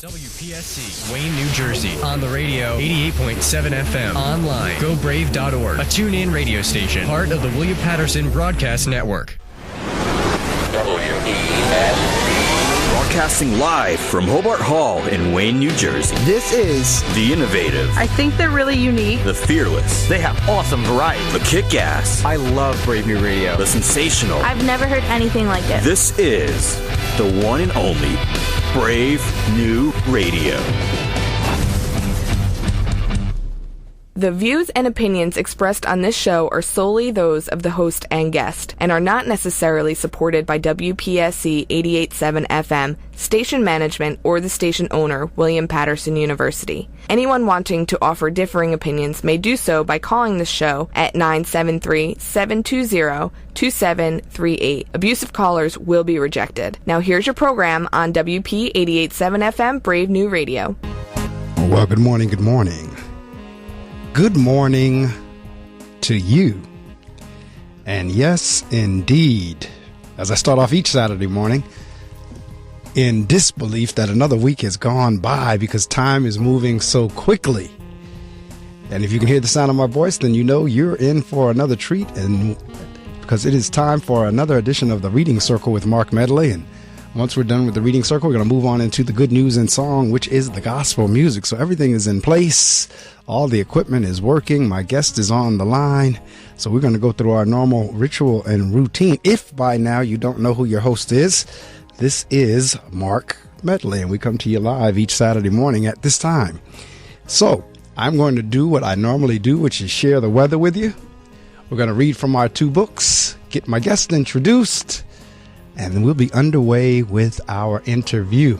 WPSC, Wayne, New Jersey. On the radio, 88.7 FM. Online, gobrave.org. A tune-in radio station. Part of the William Patterson Broadcast Network. Broadcasting live from Hobart Hall in Wayne, New Jersey. This is The Innovative. I think they're really unique. The Fearless. They have awesome variety. The Kick-Ass. I love Brave New Radio. The Sensational. I've never heard anything like it. This is the one and only Brave New Radio. The views and opinions expressed on this show are solely those of the host and guest, and are not necessarily supported by WPSC 88.7 FM, station management, or the station owner, William Patterson University. Anyone wanting to offer differing opinions may do so by calling the show at 973-720-2738. Abusive callers will be rejected. Now here's your program on WP 88.7 FM, Brave New Radio. Well, good morning, good morning. Good morning to you. And yes, indeed, as I start off each Saturday morning, in disbelief that another week has gone by because time is moving so quickly. And if you can hear the sound of my voice, then you know you're in for another treat, and because it is time for another edition of the Reading Circle with Marc Medley. And once we're done with the Reading Circle, we're going to move on into the good news and song, which is the gospel music. So everything is in place. All the equipment is working. My guest is on the line. So we're going to go through our normal ritual and routine. If by now you don't know who your host is, this is Marc Medley, and we come to you live each Saturday morning at this time. So I'm going to do what I normally do, which is share the weather with you. We're going to read from our two books, get my guest introduced, and then we'll be underway with our interview.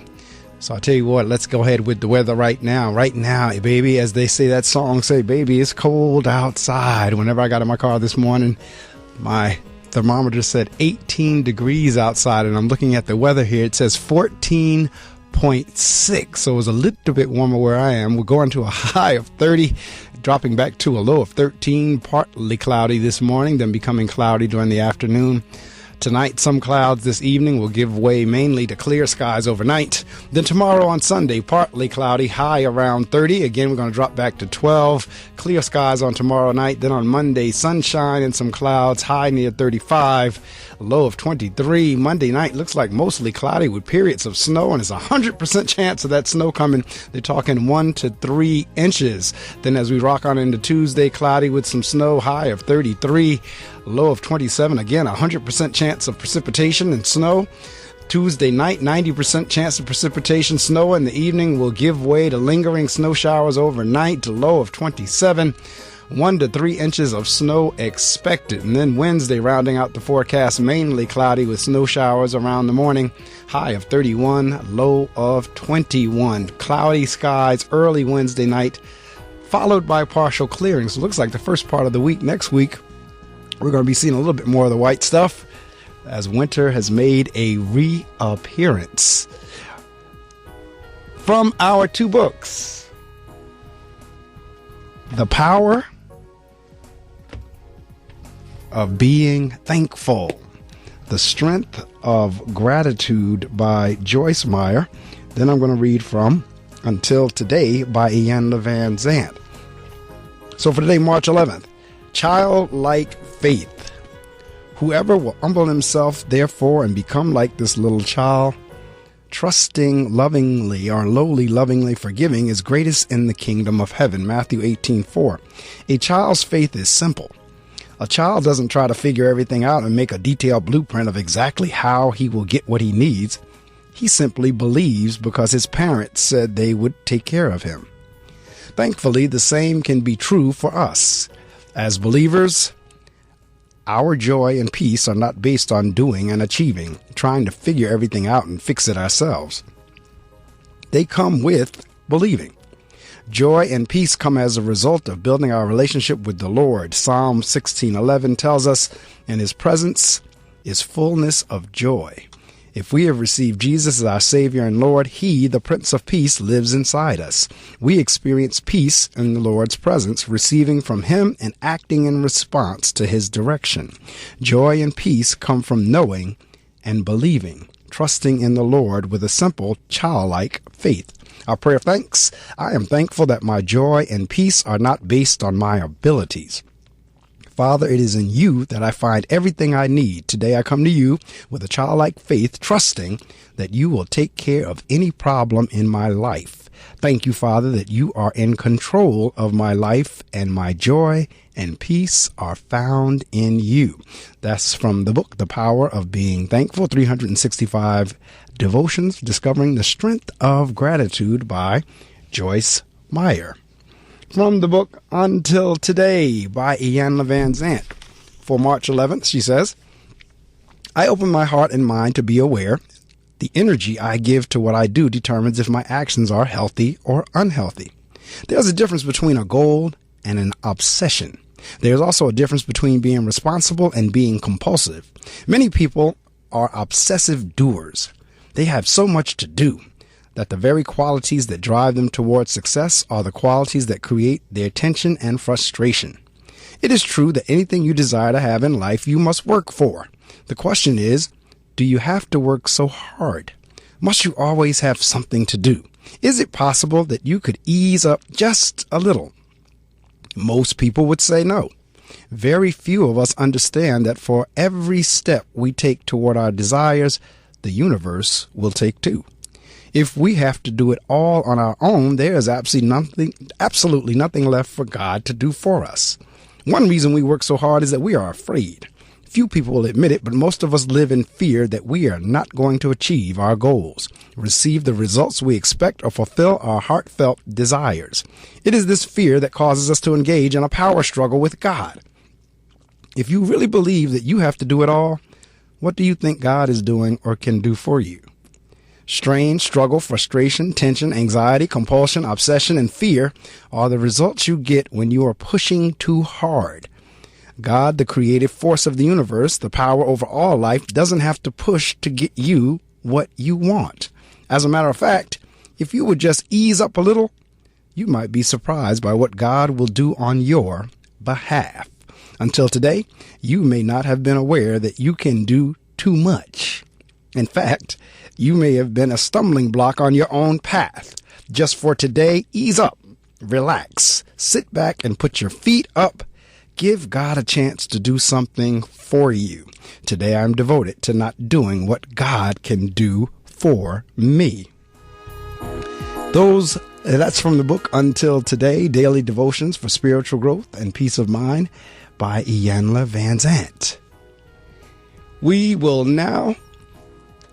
So I'll tell you what, let's go ahead with the weather right now. Right now, baby, as they say that song, say, baby, it's cold outside. Whenever I got in my car this morning, my thermometer said 18 degrees outside, and I'm looking at the weather here. It says 14.6, so it was a little bit warmer where I am. We're going to a high of 30, dropping back to a low of 13, partly cloudy this morning, then becoming cloudy during the afternoon. Tonight, some clouds this evening will give way mainly to clear skies overnight. Then tomorrow on Sunday, partly cloudy, high around 30. Again, we're going to drop back to 12. Clear skies on tomorrow night. Then on Monday, sunshine and some clouds, high near 35, low of 23. Monday night looks like mostly cloudy with periods of snow, and it's a 100% chance of that snow coming. They're talking 1 to 3 inches. Then as we rock on into Tuesday, cloudy with some snow, high of 33. Low of 27. Again, 100% chance of precipitation and snow. Tuesday night, 90% chance of precipitation. Snow in the evening will give way to lingering snow showers overnight, to low of 27. 1 to 3 inches of snow expected. And then Wednesday, rounding out the forecast, mainly cloudy with snow showers around the morning. High of 31, low of 21. Cloudy skies early Wednesday night, followed by partial clearing. So it looks like the first part of the week, next week, we're going to be seeing a little bit more of the white stuff as winter has made a reappearance. From our two books, The Power of Being Thankful, The Strength of Gratitude by Joyce Meyer. Then I'm going to read from Until Today by Ian Van Zandt. So for today, March 11th, childlike faith. Whoever will humble himself, therefore, and become like this little child, trusting lovingly or lowly lovingly forgiving, is greatest in the kingdom of heaven. Matthew 18:4. A child's faith is simple. A child doesn't try to figure everything out and make a detailed blueprint of exactly how he will get what he needs. He simply believes because his parents said they would take care of him. Thankfully, the same can be true for us. As believers, our joy and peace are not based on doing and achieving, trying to figure everything out and fix it ourselves. They come with believing. Joy and peace come as a result of building our relationship with the Lord. Psalm 16:11 tells us, "In his presence is fullness of joy." If we have received Jesus as our Savior and Lord, He, the Prince of Peace, lives inside us. We experience peace in the Lord's presence, receiving from Him and acting in response to His direction. Joy and peace come from knowing and believing, trusting in the Lord with a simple, childlike faith. Our prayer of thanks. I am thankful that my joy and peace are not based on my abilities. Father, it is in you that I find everything I need. Today I come to you with a childlike faith, trusting that you will take care of any problem in my life. Thank you, Father, that you are in control of my life, and my joy and peace are found in you. That's from the book, The Power of Being Thankful, 365 Devotions, Discovering the Strength of Gratitude by Joyce Meyer. From the book Until Today by Iyanla Vanzant. For March 11th, she says, I open my heart and mind to be aware. The energy I give to what I do determines if my actions are healthy or unhealthy. There's a difference between a goal and an obsession. There's also a difference between being responsible and being compulsive. Many people are obsessive doers. They have so much to do that the very qualities that drive them towards success are the qualities that create their tension and frustration. It is true that anything you desire to have in life, you must work for. The question is, do you have to work so hard? Must you always have something to do? Is it possible that you could ease up just a little? Most people would say no. Very few of us understand that for every step we take toward our desires, the universe will take two. If we have to do it all on our own, there is absolutely nothing left for God to do for us. One reason we work so hard is that we are afraid. Few people will admit it, but most of us live in fear that we are not going to achieve our goals, receive the results we expect, or fulfill our heartfelt desires. It is this fear that causes us to engage in a power struggle with God. If you really believe that you have to do it all, what do you think God is doing or can do for you? Strain, struggle, frustration, tension, anxiety, compulsion, obsession, and fear are the results you get when you are pushing too hard. God, the creative force of the universe, the power over all life, doesn't have to push to get you what you want. As a matter of fact, if you would just ease up a little, you might be surprised by what God will do on your behalf. Until today, you may not have been aware that you can do too much. In fact, you may have been a stumbling block on your own path. Just for today, ease up, relax, sit back and put your feet up. Give God a chance to do something for you. Today I'm devoted to not doing what God can do for me. That's from the book Until Today, Daily Devotions for Spiritual Growth and Peace of Mind by Iyanla Vanzant. We will now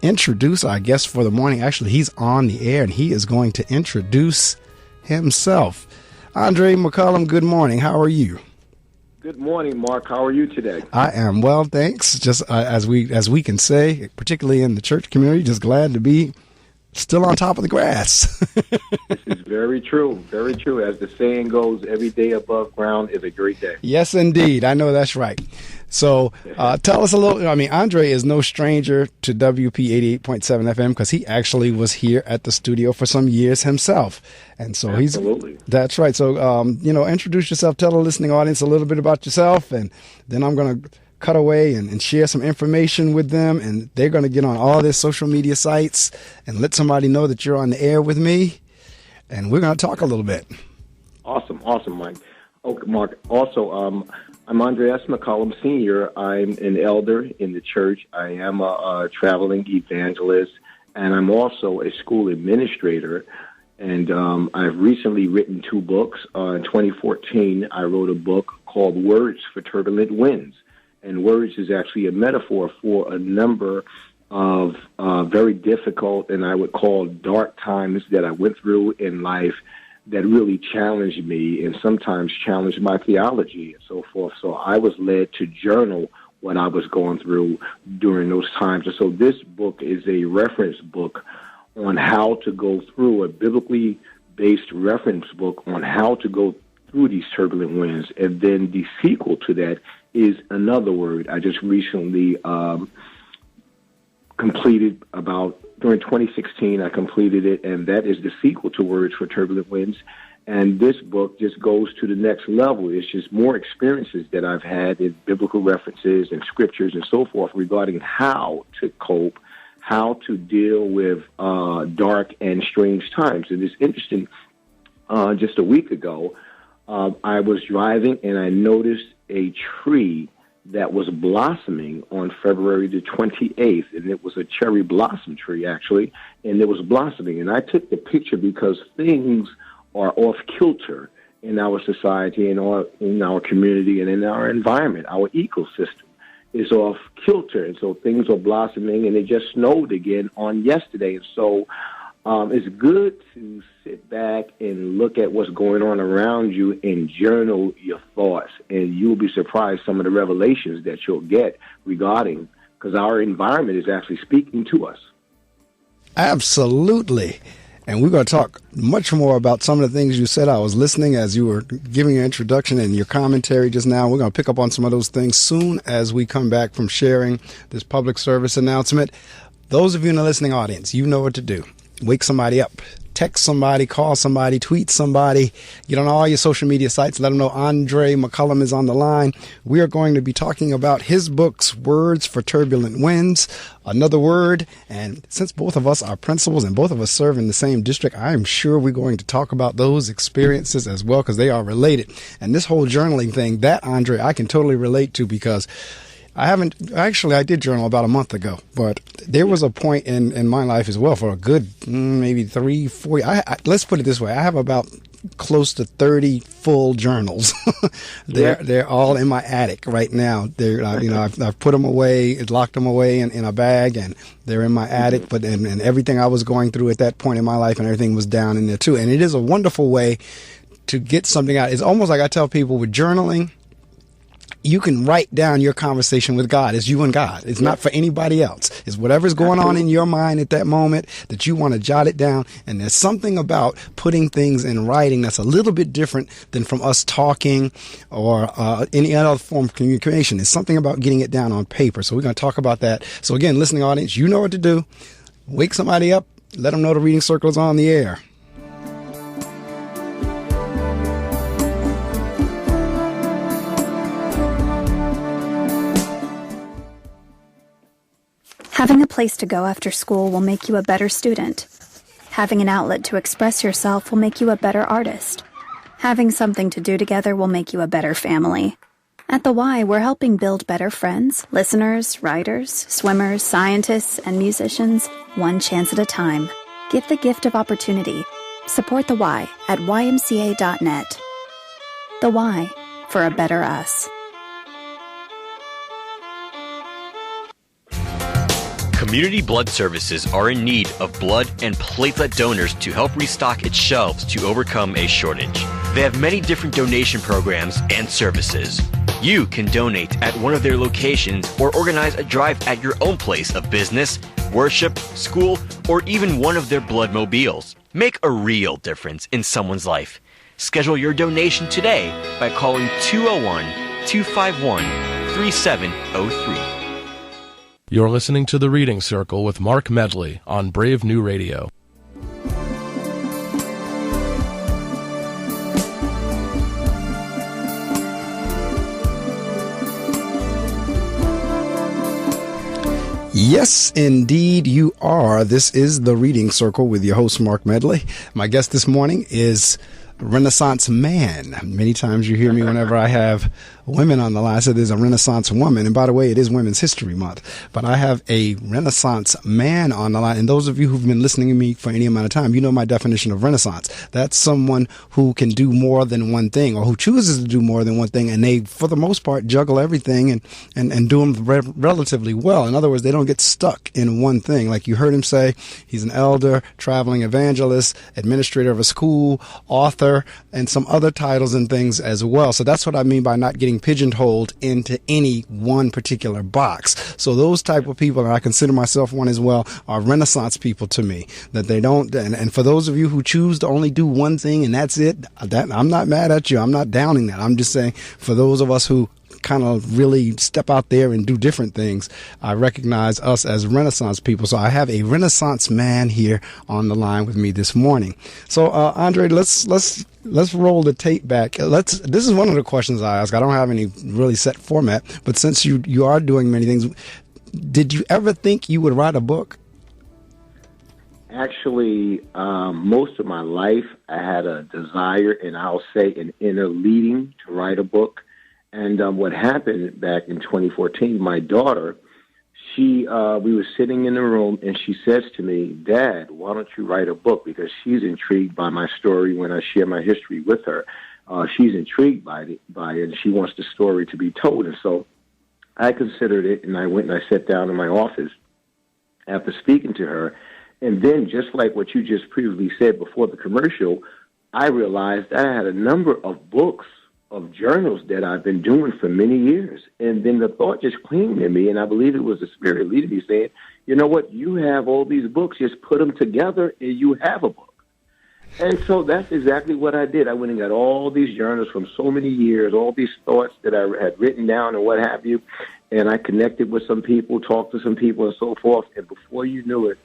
introduce our guest for the morning. Actually, he's on the air and he is going to introduce himself. Andre McCollum, good morning. How are you? Good morning, Mark. How are you today? I am well, thanks. Just as we can say, particularly in the church community, just glad to be still on top of the grass. This is very true. Very true. As the saying goes, every day above ground is a great day. Yes, indeed. I know that's right. So tell us a little. I mean, Andre is no stranger to WP 88.7 FM because he actually was here at the studio for some years himself. And so Absolutely. That's right. So, introduce yourself, tell the listening audience a little bit about yourself, and then I'm going to cut away and share some information with them, and they're going to get on all their social media sites and let somebody know that you're on the air with me, and we're going to talk a little bit. Awesome, Mike. Okay, Mark. Also, I'm Andre S. McCollum Sr. I'm an elder in the church. I am a traveling evangelist, and I'm also a school administrator. And I've recently written 2 books. In 2014, I wrote a book called Words for Turbulent Winds. And words is actually a metaphor for a number of very difficult and I would call dark times that I went through in life that really challenged me and sometimes challenged my theology and so forth. So I was led to journal what I was going through during those times. And so this book is a reference book on how to go through, a biblically based reference book on how to go through these turbulent winds. And then the sequel to that is Another Word. I just recently completed during 2016, I completed it, and that is the sequel to Words for Turbulent Winds. And this book just goes to the next level. It's just more experiences that I've had in biblical references and scriptures and so forth regarding how to cope, how to deal with dark and strange times. And it's interesting, just a week ago, I was driving and I noticed a tree that was blossoming on February the 28th, and it was a cherry blossom tree, actually, and it was blossoming. And I took the picture because things are off kilter in our society, in our community, and in our environment. Our ecosystem is off kilter, and so things are blossoming, and it just snowed again on yesterday. And so it's good to sit back and look at what's going on around you and journal your thoughts, and you'll be surprised some of the revelations that you'll get regarding, because our environment is actually speaking to us. Absolutely. And we're going to talk much more about some of the things you said. I was listening as you were giving your introduction and your commentary just now. We're going to pick up on some of those things soon as we come back from sharing this public service announcement. Those of you in the listening audience, you know what to do. Wake somebody up. Text somebody, call somebody, tweet somebody, get on all your social media sites, let them know Andre McCollum is on the line. We are going to be talking about his books, Words for Turbulent Winds, Another Word. And since both of us are principals and both of us serve in the same district, I am sure we're going to talk about those experiences as well, because they are related. And this whole journaling thing, that, Andre, I can totally relate to, because I did journal about a month ago, but there was a point in my life as well for a good maybe 3-4 years. Let's put it this way. I have about close to 30 full journals. They're all in my attic right now. They're, I've put them away, locked them away in a bag, and they're in my attic. But and everything I was going through at that point in my life and everything was down in there too. And it is a wonderful way to get something out. It's almost like I tell people with journaling, you can write down your conversation with God. It's you and God. It's not for anybody else. It's whatever's going on in your mind at that moment that you want to jot it down. And there's something about putting things in writing that's a little bit different than from us talking or any other form of communication. It's something about getting it down on paper. So we're going to talk about that. So again, listening audience, you know what to do. Wake somebody up. Let them know the Reading Circle is on the air. Having a place to go after school will make you a better student. Having an outlet to express yourself will make you a better artist. Having something to do together will make you a better family. At the Y, we're helping build better friends, listeners, writers, swimmers, scientists, and musicians, one chance at a time. Give the gift of opportunity. Support the Y at ymca.net. The Y, for a better us. Community Blood Services are in need of blood and platelet donors to help restock its shelves to overcome a shortage. They have many different donation programs and services. You can donate at one of their locations or organize a drive at your own place of business, worship, school, or even one of their blood mobiles. Make a real difference in someone's life. Schedule your donation today by calling 201-251-3703. You're listening to The Reading Circle with Marc Medley on Brave New Radio. Yes, indeed, you are. This is The Reading Circle with your host, Marc Medley. My guest this morning is Renaissance man. Many times you hear me whenever I have women on the line. I said there's a Renaissance woman. And by the way, it is Women's History Month. But I have a Renaissance man on the line. And those of you who've been listening to me for any amount of time, you know my definition of Renaissance. That's someone who can do more than one thing, or who chooses to do more than one thing. And they, for the most part, juggle everything and do them relatively well. In other words, they don't get stuck in one thing. Like you heard him say, he's an elder, traveling evangelist, administrator of a school, author, and some other titles and things as well. So that's what I mean by not getting pigeonholed into any one particular box. So those type of people, and I consider myself one as well, are Renaissance people to me. That they don't, and for those of you who choose to only do one thing and that's it, I'm not mad at you. I'm not downing that. I'm just saying for those of us who kind of really step out there and do different things, I recognize us as Renaissance people. So I have a Renaissance man here on the line with me this morning. So Andre, let's roll the tape back. This is one of the questions I ask. I don't have any really set format, but since you are doing many things, did you ever think you would write a book? Actually, most of my life, I had a desire, and I'll say an inner leading to write a book. And what happened back in 2014, my daughter, we were sitting in the room, and she says to me, "Dad, why don't you write a book?" Because she's intrigued by my story when I share my history with her. She's intrigued by it, and she wants the story to be told. And so I considered it, and I went and I sat down in my office after speaking to her. And then, just like what you just previously said before the commercial, I realized I had a number of books, of journals that I've been doing for many years. And then the thought just came to me, and I believe it was the Spirit leading me saying, you know what, you have all these books, just put them together and you have a book. And so that's exactly what I did. I went and got all these journals from so many years, all these thoughts that I had written down and what have you, and I connected with some people, talked to some people and so forth, and before you knew it,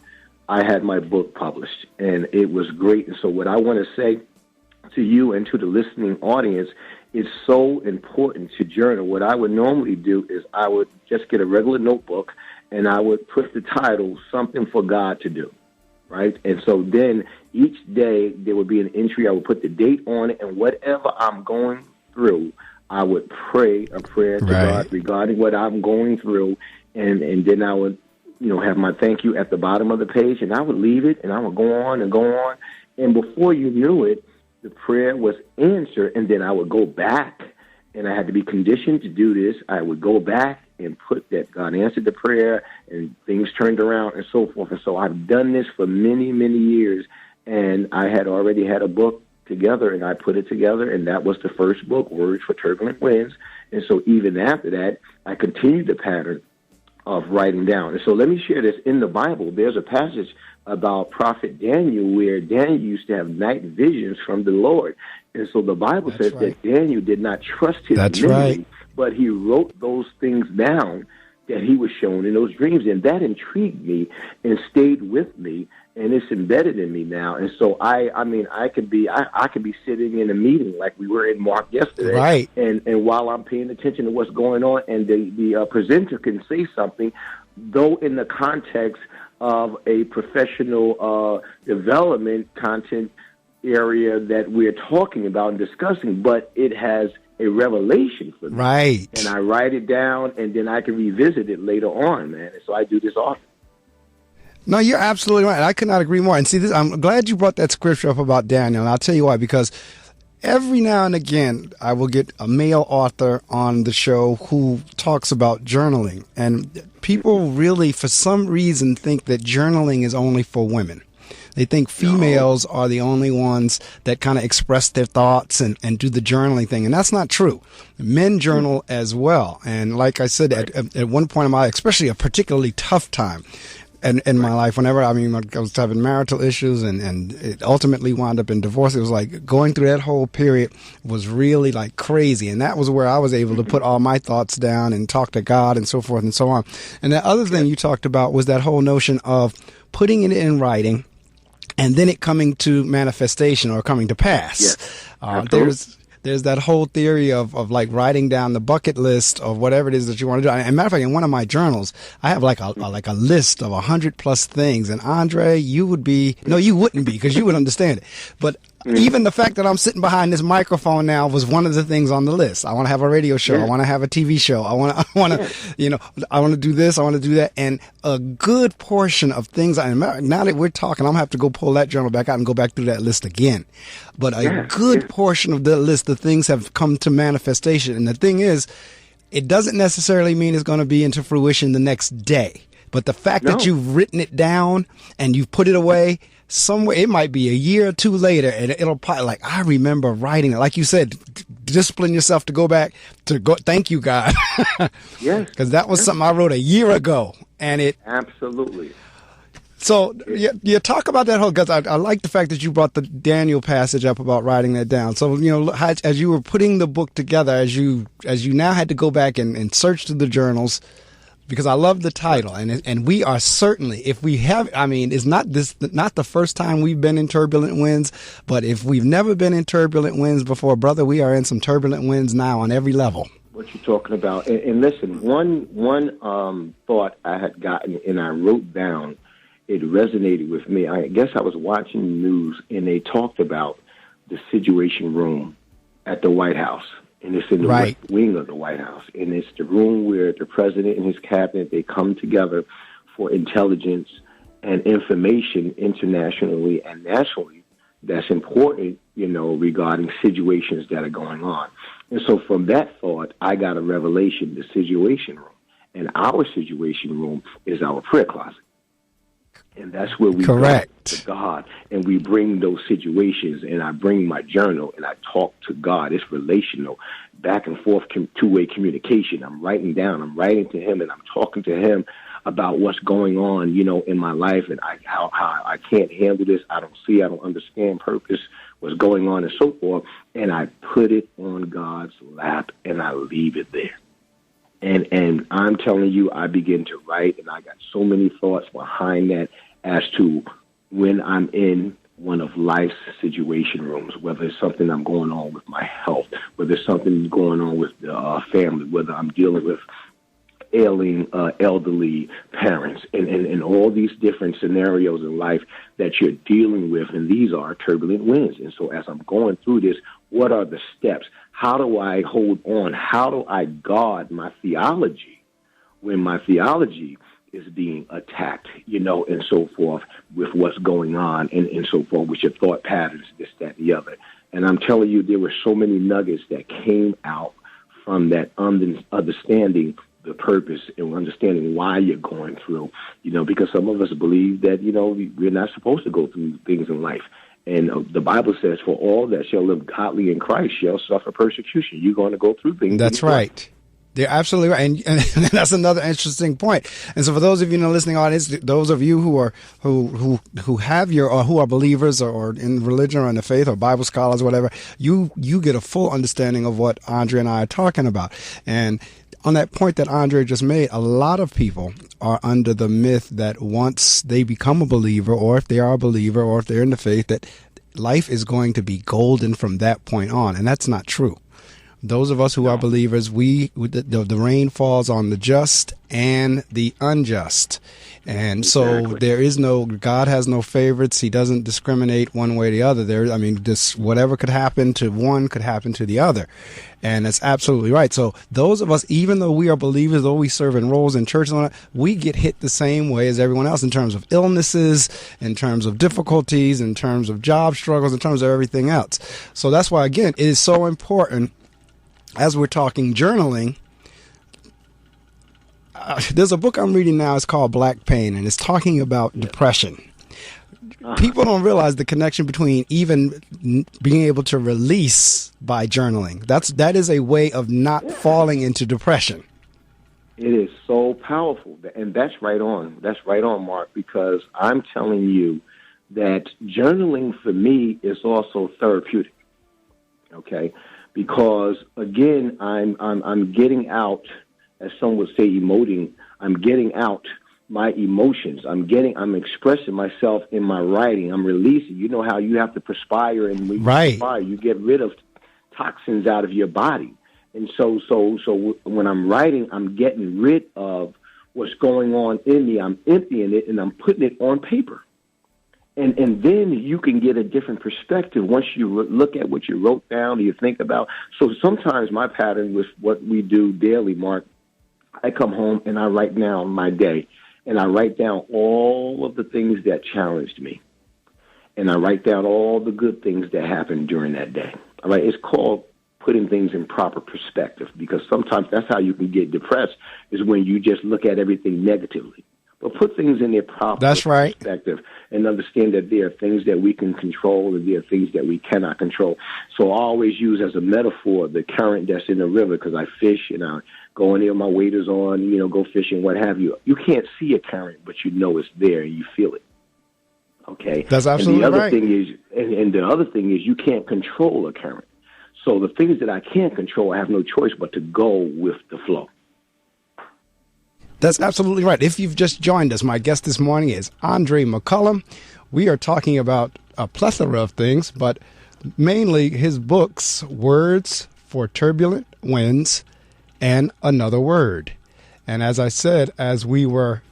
I had my book published, and it was great. And so what I want to say to you and to the listening audience, it's so important to journal. What I would normally do is I would just get a regular notebook, and I would put the title, Something for God to Do, right? And so then each day there would be an entry. I would put the date on it, and whatever I'm going through, I would pray a prayer to God regarding what I'm going through, and then I would have my thank you at the bottom of the page, and I would leave it, and I would go on and go on. And before you knew it, the prayer was answered, and then I would go back, and I had to be conditioned to do this. I would go back and put that God answered the prayer, and things turned around and so forth. And so I've done this for many, many years, and I had already had a book together, and I put it together, and that was the first book, Words for Turbulent Winds. And so even after that, I continued the pattern of writing down. And so let me share this. In the Bible, there's a passage about prophet Daniel where Daniel used to have night visions from the Lord. And so the Bible says that Daniel did not trust his memory, but he wrote those things down that he was shown in those dreams. And that intrigued me and stayed with me, and it's embedded in me now. And so I could be sitting in a meeting like we were in Mark yesterday, right? And while I'm paying attention to what's going on, and the presenter can say something, though in the context of a professional development content area that we're talking about and discussing, but it has a revelation for me. Right. And I write it down, and then I can revisit it later on, man. And so I do this often. No, you're absolutely right. I could not agree more. And see, I'm glad you brought that scripture up about Daniel. And I'll tell you why, because every now and again, I will get a male author on the show who talks about journaling. And people really, for some reason, think that journaling is only for women. They think females are the only ones that kind of express their thoughts and do the journaling thing. And that's not true. Men journal as well. And like I said, at one point in my life, especially a particularly tough time in my life, I was having marital issues and it ultimately wound up in divorce. It was like going through that whole period was really like crazy. And that was where I was able to put all my thoughts down and talk to God and so forth and so on. And the other thing you talked about was that whole notion of putting it in writing and then it coming to manifestation or coming to pass. Yes. There's that whole theory of like writing down the bucket list of whatever it is that you want to do. And matter of fact, in one of my journals, I have like a list of 100+ things. And Andre, you wouldn't be because you would understand it. But even the fact that I'm sitting behind this microphone now was one of the things on the list. I want to have a radio show. I want to have a TV show. I want to do this. I want to do that. And a good portion of things, now that we're talking, I'm going to have to go pull that journal back out and go back through that list again. But a good portion of the list, the things have come to manifestation. And the thing is, it doesn't necessarily mean it's going to be into fruition the next day. But the fact that you've written it down and you've put it away, somewhere, it might be a year or two later, and it'll probably like, I remember writing it. Like you said, discipline yourself to go back to go. Thank you, God. Yes. Because that was something I wrote a year ago, and it absolutely. So you talk about that whole, because I like the fact that you brought the Daniel passage up about writing that down. So, as you were putting the book together, as you now had to go back and search through the journals, because I love the title, and we are certainly, if we have, it's not the first time we've been in Turbulent Winds, but if we've never been in Turbulent Winds before, brother, we are in some Turbulent Winds now on every level. What you're talking about, and listen, one thought I had gotten and I wrote down it resonated with me. I guess I was watching the news, and they talked about the Situation Room at the White House. And it's in the Right. west wing of the White House. And it's the room where the president and his cabinet, they come together for intelligence and information internationally and nationally that's important, regarding situations that are going on. And so from that thought, I got a revelation, the Situation Room. And our Situation Room is our prayer closet. And that's where we Correct. go to God, and we bring those situations, and I bring my journal, and I talk to God. It's relational, back and forth, two-way communication. I'm writing to Him, and I'm talking to Him about what's going on, in my life, and how I can't handle this. I don't understand purpose, what's going on, and so forth. And I put it on God's lap, and I leave it there. And I'm telling you, I begin to write, and I got so many thoughts behind that as to when I'm in one of life's situation rooms, whether it's something I'm going on with my health, whether it's something going on with the family, whether I'm dealing with ailing elderly parents, and all these different scenarios in life that you're dealing with, and these are turbulent winds. And so as I'm going through this, what are the steps? How do I hold on? How do I guard my theology when my theology is being attacked, and so forth, with what's going on, and so forth, with your thought patterns, this, that, and the other. And I'm telling you, there were so many nuggets that came out from that understanding the purpose and understanding why you're going through, because some of us believe that, we're not supposed to go through things in life. And the Bible says, for all that shall live godly in Christ shall suffer persecution. You're going to go through things. That's right. They're absolutely right, and that's another interesting point. And so, for those of you in the listening audience, those of you who are who have who are believers or in religion or in the faith or Bible scholars, whatever, you get a full understanding of what Andre and I are talking about. And on that point that Andre just made, a lot of people are under the myth that once they become a believer, or if they are a believer, or if they're in the faith, that life is going to be golden from that point on, and that's not true. Those of us who are believers, the rain falls on the just and the unjust. And so God has no favorites. He doesn't discriminate one way or the other. Whatever could happen to one could happen to the other. And that's absolutely right. So those of us, even though we are believers, though we serve in roles in church and all that, we get hit the same way as everyone else in terms of illnesses, in terms of difficulties, in terms of job struggles, in terms of everything else. So that's why, again, it is so important. As we're talking journaling, there's a book I'm reading now. It's called Black Pain, and it's talking about depression. People don't realize the connection between even being able to release by journaling. That is a way of not falling into depression. It is so powerful, and that's right on. That's right on, Mark, because I'm telling you that journaling for me is also therapeutic. Okay. Because again, I'm getting out, as some would say, emoting. I'm getting out my emotions. I'm expressing myself in my writing. I'm releasing. You know how you have to perspire, and when you perspire, you get rid of toxins out of your body. And so when I'm writing, I'm getting rid of what's going on in me. I'm emptying it, and I'm putting it on paper. And then you can get a different perspective once you look at what you wrote down, you think about. So sometimes my pattern with what we do daily, Mark, I come home and I write down my day, and I write down all of the things that challenged me, and I write down all the good things that happened during that day. All right, it's called putting things in proper perspective, because sometimes that's how you can get depressed, is when you just look at everything negatively. But put things in their proper perspective and understand that there are things that we can control and there are things that we cannot control. So I always use as a metaphor the current that's in the river, because I fish and I go in there, my waders on, go fishing, what have you. You can't see a current, but you know it's there and you feel it. Okay? That's absolutely right. And the other thing is you can't control a current. So the things that I can't control, I have no choice but to go with the flow. That's absolutely right. If you've just joined us, my guest this morning is Andre McCollum. We are talking about a plethora of things, but mainly his books, Words for Turbulent Winds and Another Word. And as I said, as we were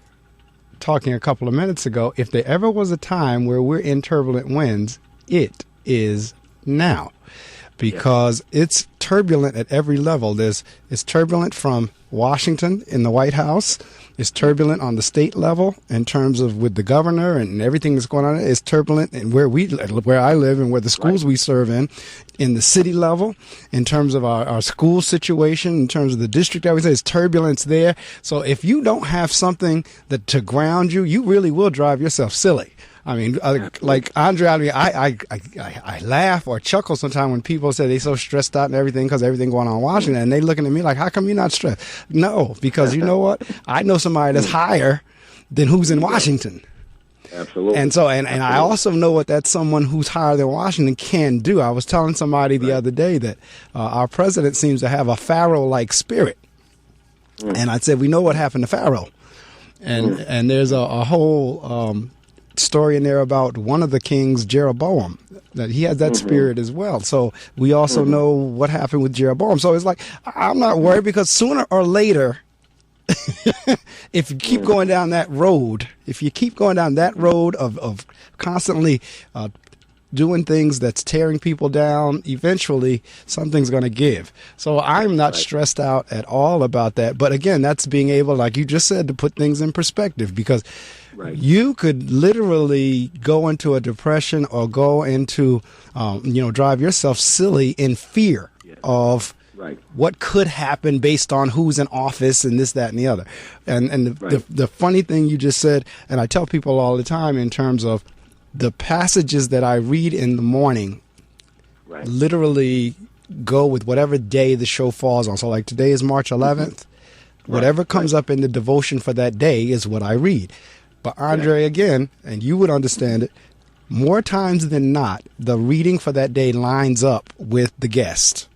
talking a couple of minutes ago, if there ever was a time where we're in turbulent winds, it is now, because it's turbulent at every level. It's turbulent from Washington in the White House. It's turbulent on the state level in terms of with the governor and everything that's going on. It's turbulent in where I live and where the schools we serve in the city level, in terms of our school situation, in terms of the district that we say, it's turbulence there. So if you don't have something that to ground you, you really will drive yourself silly. I mean, like Andre, I laugh or chuckle sometimes when people say they're so stressed out and everything because everything going on in Washington, and they looking at me like, how come you're not stressed? No, because you know what? I know somebody that's higher than who's in Washington. Absolutely. And so, and I also know what that someone who's higher than Washington can do. I was telling somebody the other day that our president seems to have a Pharaoh-like spirit. And I said, we know what happened to Pharaoh. And there's a whole story in there about one of the kings, Jeroboam, that he has that spirit as well. So we also know what happened with Jeroboam. So it's like, I'm not worried, because sooner or later, if you keep going down that road, of constantly doing things that's tearing people down, eventually something's going to give. So I'm not stressed out at all about that. But again, that's being able, like you just said, to put things in perspective, because you could literally go into a depression or go into, drive yourself silly in fear of what could happen based on who's in office and this, that, and the other. And the funny thing you just said, and I tell people all the time in terms of the passages that I read in the morning, literally go with whatever day the show falls on. So like today is March 11th. Whatever comes up in the devotion for that day is what I read. But Andre, again, and you would understand it, more times than not, the reading for that day lines up with the guest.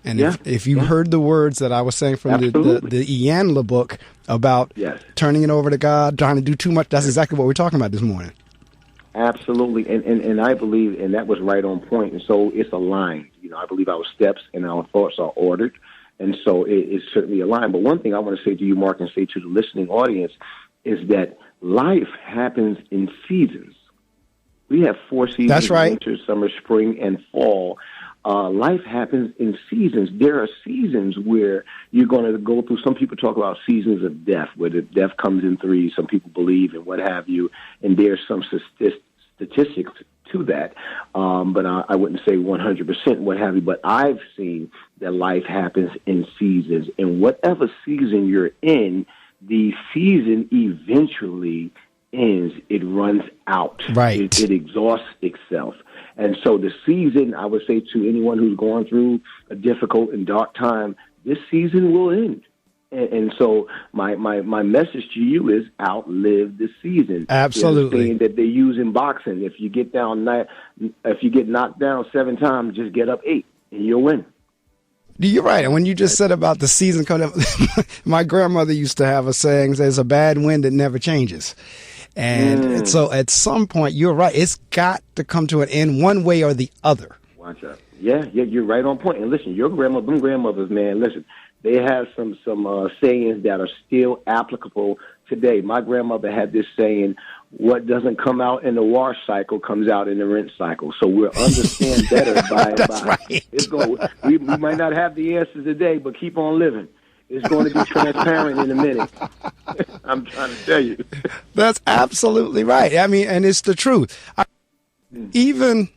And if you heard the words that I was saying from the Ianla book about turning it over to God, trying to do too much, that's exactly what we're talking about this morning. Absolutely. And I believe, and that was right on point. And so it's aligned. I believe our steps and our thoughts are ordered. And so it's certainly aligned. But one thing I want to say to you, Mark, and say to the listening audience, is that life happens in seasons. We have 4 seasons: that's right. Winter, summer, spring, and fall. Life happens in seasons. There are seasons where you're going to go through. Some people talk about seasons of death, where the death comes in 3. Some people believe and what have you, and there's some statistics to that. But I wouldn't say 100% what have you. But I've seen that life happens in seasons, and whatever season you're in, the season eventually ends. It runs out. Right. It exhausts itself. And so the season, I would say to anyone who's going through a difficult and dark time, this season will end. And so my message to you is outlive the season. Absolutely. Saying that they use in boxing. If you get knocked down 7 times, just get up 8 and you'll win. You're right. And when you just said about the season coming up, my grandmother used to have a saying, there's a bad wind that never changes. And so at some point, you're right. It's got to come to an end one way or the other. Watch out. Yeah, you're right on point. And listen, them grandmothers, man, listen, they have some sayings that are still applicable today. My grandmother had this saying, what doesn't come out in the wash cycle comes out in the rinse cycle. So we'll understand better by and That's by. Right. We might not have the answers today, but keep on living. It's going to be transparent in a minute. I'm trying to tell you. That's absolutely right. I mean, and it's the truth. Even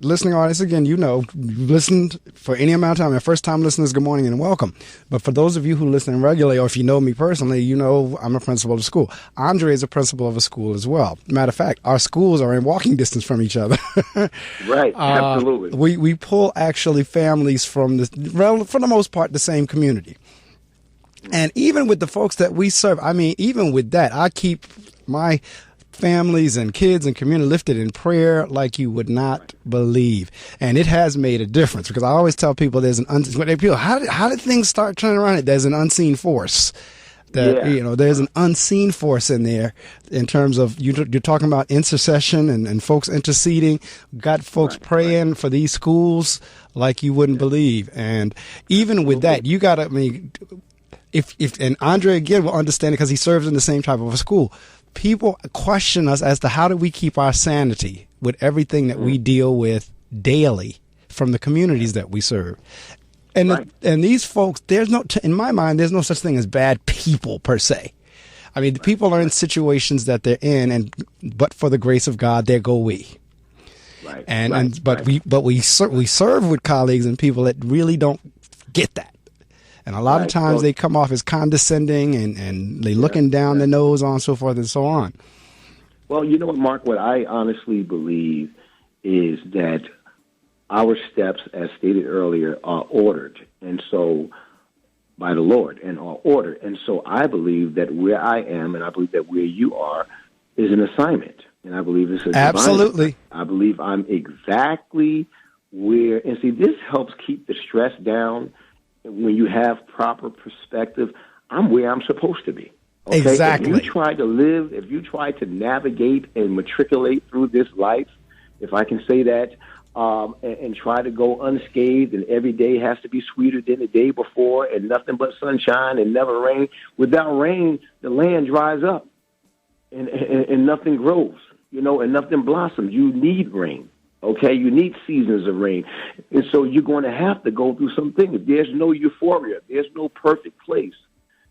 listening on this again, you've listened for any amount of time. And first-time listeners, good morning and welcome. But for those of you who listen regularly, or if you know me personally, you know I'm a principal of a school. Andre is a principal of a school as well. Matter of fact, our schools are in walking distance from each other. Right, absolutely. We pull actually families from for the most part, the same community. And even with the folks that we serve, I mean, even with that, I keep my families and kids and community lifted in prayer like you would not believe. And it has made a difference, because I always tell people how did things start turning around? There's an unseen force. There's an unseen force in there in terms of you're talking about intercession and folks interceding, got folks praying for these schools like you wouldn't believe. And even with that, if and Andre again will understand it because he serves in the same type of a school. People question us as to how do we keep our sanity with everything that we deal with daily from the communities that we serve. And and these folks, in my mind, there's no such thing as bad people per se. I mean, the people are in situations that they're in, but for the grace of God, there go we. But we serve with colleagues and people that really don't get that. And a lot of times they come off as condescending and they looking down their nose on, so forth and so on. Well, you know what, Mark, what I honestly believe is that our steps, as stated earlier, are ordered, and so by the Lord, and are ordered. And so I believe that where I am, and I believe that where you are, is an assignment. And I believe it's a absolutely. I believe I'm exactly where, and see, this helps keep the stress down. When you have proper perspective, I'm where I'm supposed to be. Okay? Exactly. If you try to live, if you try to navigate and matriculate through this life, if I can say that, and try to go unscathed, and every day has to be sweeter than the day before, and nothing but sunshine and never rain. Without rain, the land dries up, and nothing grows, and nothing blossoms. You need rain. Okay, you need seasons of rain. And so you're going to have to go through some things. There's no euphoria. There's no perfect place.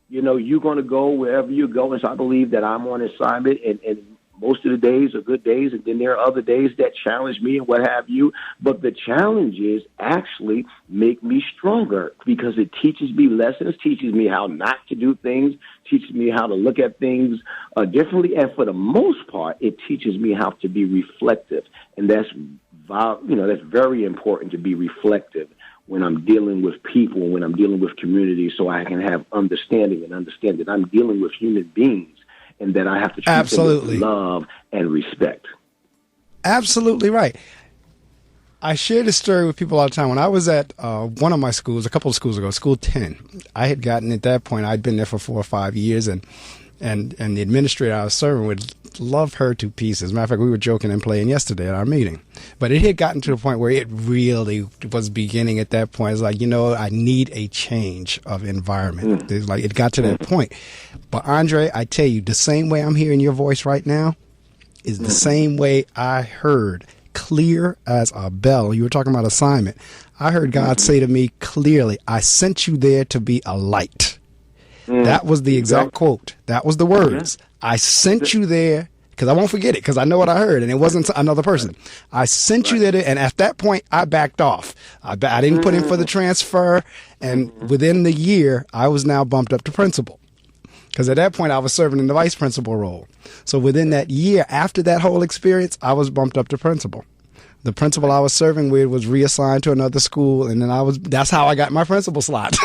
You're going to go wherever you go. And so I believe that I'm on assignment, and most of the days are good days, and then there are other days that challenge me and what have you. But the challenges actually make me stronger because it teaches me lessons, teaches me how not to do things, teaches me how to look at things differently. And for the most part, it teaches me how to be reflective. And that's very important, to be reflective when I'm dealing with people, when I'm dealing with communities, so I can have understanding and understand that I'm dealing with human beings, and that I have to treat them with love and respect. Absolutely right. I share this story with people all the time. When I was at one of my schools, a couple of schools ago, School 10, I had gotten, at that point, I'd been there for 4 or 5 years, and the administrator I was serving would love her to pieces. As a matter of fact, we were joking and playing yesterday at our meeting. But it had gotten to the point where it really was beginning at that point. It's like, I need a change of environment. It's like it got to that point. But Andre, I tell you, the same way I'm hearing your voice right now is the same way I heard, clear as a bell. You were talking about assignment. I heard God say to me clearly, I sent you there to be a light. That was the exact quote. That was the words. I sent you there, because I won't forget it, because I know what I heard, and it wasn't another person. I sent you there, and at that point, I backed off. I didn't put in for the transfer, and within the year, I was now bumped up to principal. Because at that point, I was serving in the vice principal role. So within that year, after that whole experience, I was bumped up to principal. The principal I was serving with was reassigned to another school, and then that's how I got my principal slot.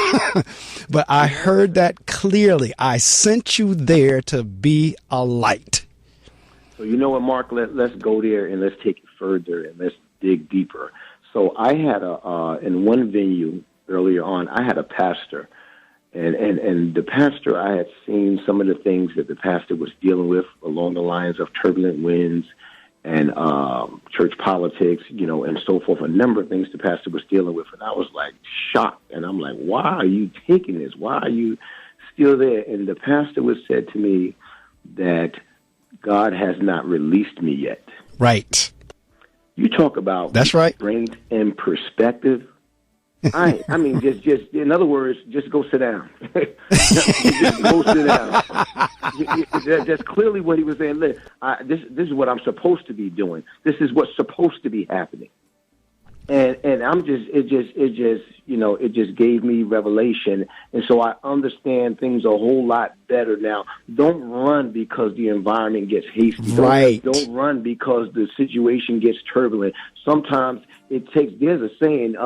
But I heard that clearly. I sent you there to be a light. So you know what, Mark, let's go there and let's take it further and let's dig deeper. So I had in one venue earlier on, I had a pastor, and the pastor, I had seen some of the things that the pastor was dealing with along the lines of turbulent winds and church politics, and so forth. A number of things the pastor was dealing with, and I was like shocked. And I'm like, why are you taking this? Why are you still there? And the pastor was said to me that God has not released me yet. Right. You talk about that's right. Strength and perspective. I mean, just in other words, just go sit down. Just go sit down. That's clearly what he was saying. Look, this is what I'm supposed to be doing. This is what's supposed to be happening. And it just gave me revelation. And so I understand things a whole lot better now. Don't run because the environment gets hasty. Right. Don't run because the situation gets turbulent. Sometimes there's a saying,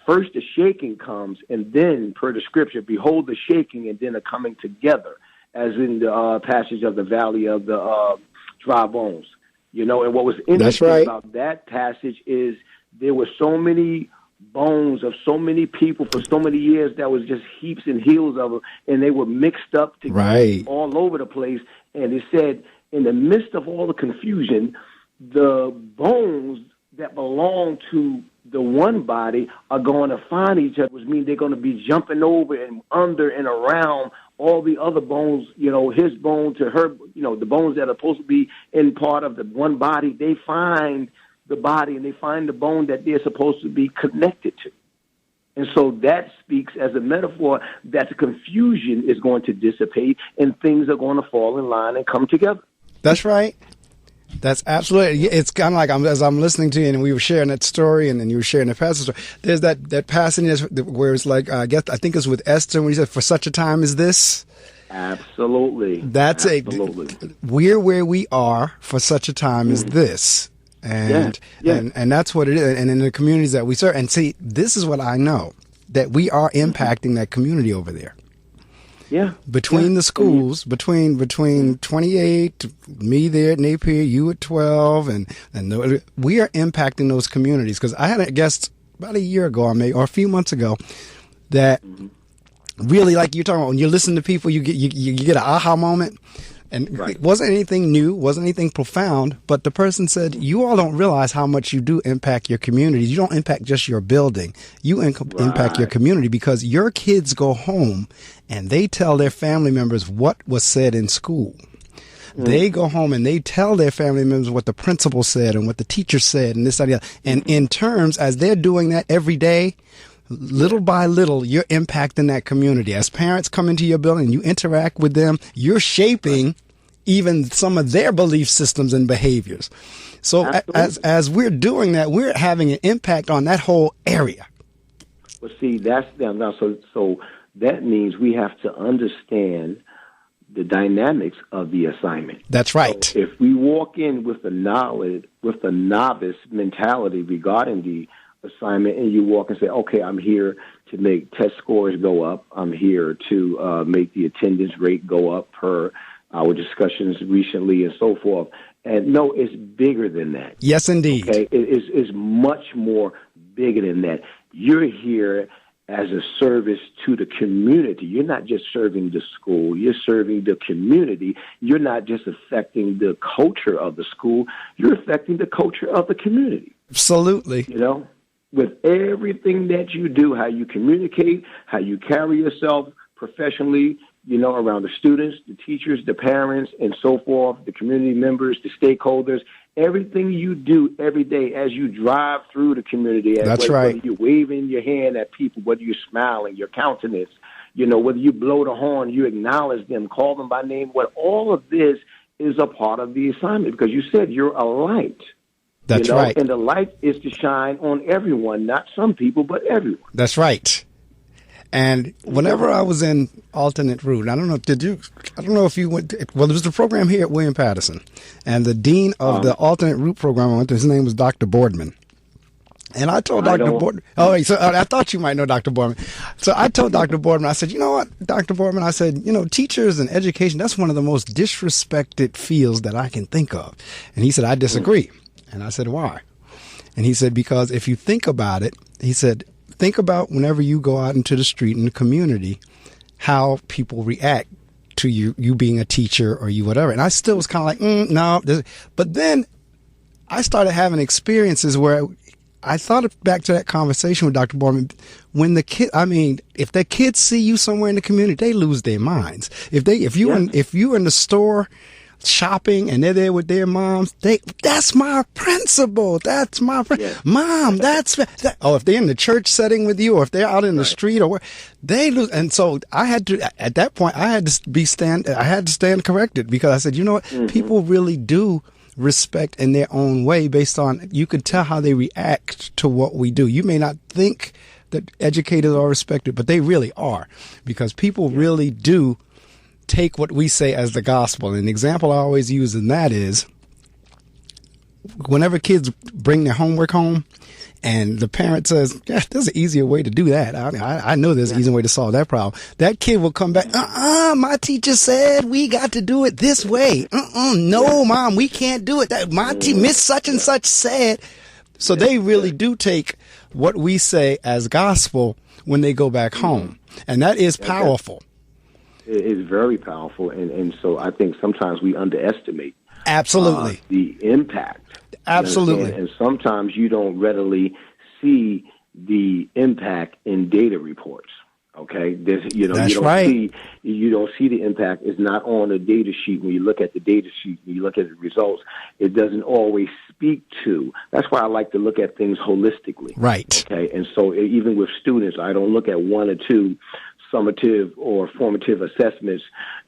first the shaking comes, and then, per the scripture, behold the shaking and then a coming together, as in the passage of the valley of the dry bones. And what was interesting about that passage is there were so many bones of so many people for so many years that was just heaps and heaps of them, and they were mixed up together all over the place. And it said, in the midst of all the confusion, the bones that belonged to the one body are going to find each other, which means they're going to be jumping over and under and around all the other bones, his bone to her, the bones that are supposed to be in part of the one body. They find the body and they find the bone that they're supposed to be connected to. And so that speaks as a metaphor that the confusion is going to dissipate and things are going to fall in line and come together. That's right. That's absolutely. It's kind of like as I'm listening to you, and we were sharing that story, and then you were sharing the passage. There's that passage where it's like, I think it's with Esther when he said, "For such a time as this." Absolutely. We're where we are for such a time as this, and that's what it is. And in the communities that we serve, and see, this is what I know, that we are impacting that community over there. Yeah. Between the schools, between 28, me there at Napier, you at 12, and we are impacting those communities. Because I had a guest about a year ago, or a few months ago, that really, like you're talking about, when you listen to people, you get an aha moment. And It wasn't anything new, wasn't anything profound, but the person said, you all don't realize how much you do impact your communities. You don't impact just your building. You impact your community, because your kids go home and they tell their family members what was said in school. They go home and they tell their family members what the principal said and what the teacher said and this, that, and the other. And in terms, as they're doing that every day, little by little, you're impacting that community. As parents come into your building and you interact with them, you're shaping even some of their belief systems and behaviors. So as we're doing that, we're having an impact on that whole area. Well, see, that's now. So that means we have to understand the dynamics of the assignment. That's right. So if we walk in with the novice mentality regarding the assignment, and you walk and say, okay, I'm here to make test scores go up. I'm here to make the attendance rate go up per our discussions recently and so forth. And no, it's bigger than that. Yes, indeed. Okay, it's much more bigger than that. You're here as a service to the community. You're not just serving the school. You're serving the community. You're not just affecting the culture of the school. You're affecting the culture of the community. Absolutely. With everything that you do, how you communicate, how you carry yourself professionally, around the students, the teachers, the parents, and so forth, the community members, the stakeholders, everything you do every day as you drive through the community. That's right. Whether you're waving your hand at people, whether you're smiling, your countenance, whether you blow the horn, you acknowledge them, call them by name. All of this is a part of the assignment, because you said you're a light. That's right. And the light is to shine on everyone, not some people, but everyone. That's right. And whenever I was in alternate route, I don't know if you went, there was the program here at William Patterson, and the dean of the alternate route program I went to, his name was Dr. Boardman. And I told Dr. Boardman, I thought you might know Dr. Boardman. So I told Dr. Boardman, I said, you know what, Dr. Boardman, I said, teachers and education, that's one of the most disrespected fields that I can think of. And he said, I disagree. And I said, why? And he said, because if you think about it, he said, think about whenever you go out into the street in the community, how people react to you being a teacher or you whatever. And I still was kind of like, no. But then I started having experiences where I thought back to that conversation with Dr. Boardman. When if the kids see you somewhere in the community, they lose their minds. If you're in the store shopping and they're there with their moms, that's my principal. That's my friend. Yeah. Mom, if they're in the church setting with you, or if they're out in the street, or where they lose. And so I had to, at that point, I had to stand corrected, because I said, you know what, people really do respect in their own way, based on, you could tell how they react to what we do. You may not think that educators are respected, but they really are, because people really do take what we say as the gospel. And the example I always use in that is, whenever kids bring their homework home and the parent says, yeah, there's an easier way to do that. I know there's an easier way to solve that problem. That kid will come back, my teacher said we got to do it this way. No, Mom, we can't do it. Miss such and such said. So they really do take what we say as gospel when they go back home. And that is powerful. It is very powerful, and so I think sometimes we underestimate absolutely the impact. Absolutely. And sometimes you don't readily see the impact in data reports. Okay, you don't see the impact. It's not on a data sheet. When you look at the data sheet, when you look at the results, it doesn't always speak to. That's why I like to look at things holistically. Right. Okay, and so even with students, I don't look at one or two summative or formative assessments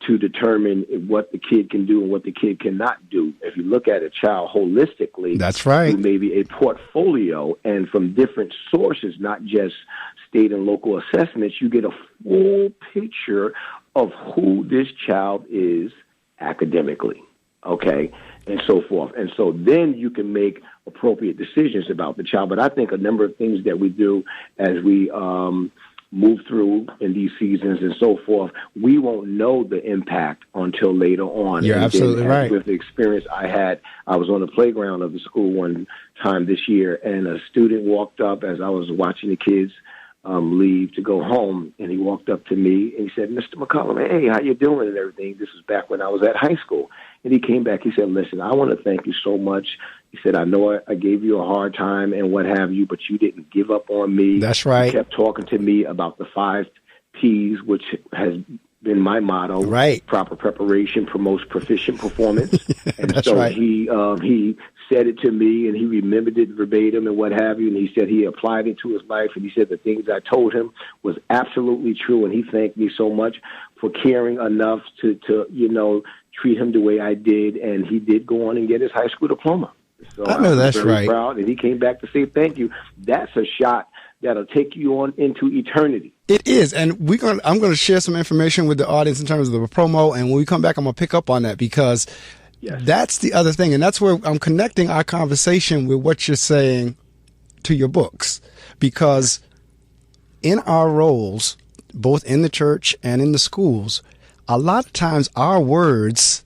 to determine what the kid can do and what the kid cannot do. If you look at a child holistically, that's right. Through maybe a portfolio and from different sources, not just state and local assessments, you get a full picture of who this child is academically, okay, and so forth. And so then you can make appropriate decisions about the child. But I think a number of things that we do as we move through in these seasons and so forth, we won't know the impact until later on. You're absolutely right. With the experience I had, I was on the playground of the school one time this year, and a student walked up as I was watching the kids leave to go home, and he walked up to me and he said, "Mr. McCollum, hey, how you doing?" and everything. This was back when I was at high school. And he came back, he said, "Listen, I want to thank you so much." He said, "I know I gave you a hard time and what have you, but you didn't give up on me." That's right. You kept talking to me about the 5 P's, which has been my motto. Right. Proper preparation promotes proficient performance. And That's so right. he said it to me, and he remembered it verbatim and what have you, and he said he applied it to his life, and he said the things I told him was absolutely true, and he thanked me so much for caring enough to treat him the way I did, and he did go on and get his high school diploma. So I know that's very right. proud, and he came back to say thank you. That's a shot that'll take you on into eternity. It is, and I'm going to share some information with the audience in terms of the promo, and when we come back, I'm going to pick up on that because that's the other thing, and that's where I'm connecting our conversation with what you're saying to your books, because in our roles, both in the church and in the schools, a lot of times our words,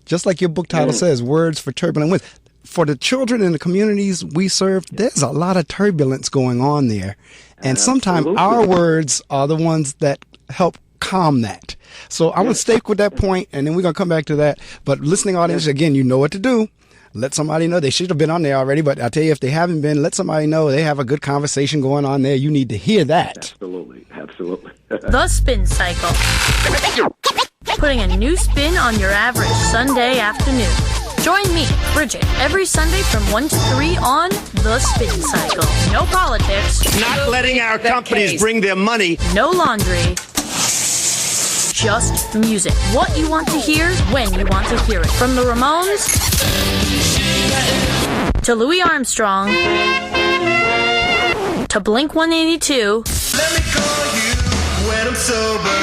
just like your book title says, words for turbulent winds. For the children in the communities we serve, there's a lot of turbulence going on there. And sometimes our words are the ones that help calm that. So I'm going to stay with that point, and then we're going to come back to that. But listening audience, again, you know what to do. Let somebody know. They should have been on there already, but I'll tell you, if they haven't been, let somebody know they have a good conversation going on there. You need to hear that. Absolutely. Absolutely. The Spin Cycle. Putting a new spin on your average Sunday afternoon. Join me, Bridget, every Sunday from 1 to 3 on The Spin Cycle. No politics. Not letting our companies bring their money. No laundry. Just music. What you want to hear, when you want to hear it. From the Ramones to Louis Armstrong to Blink 182. Let me call you when I'm sober.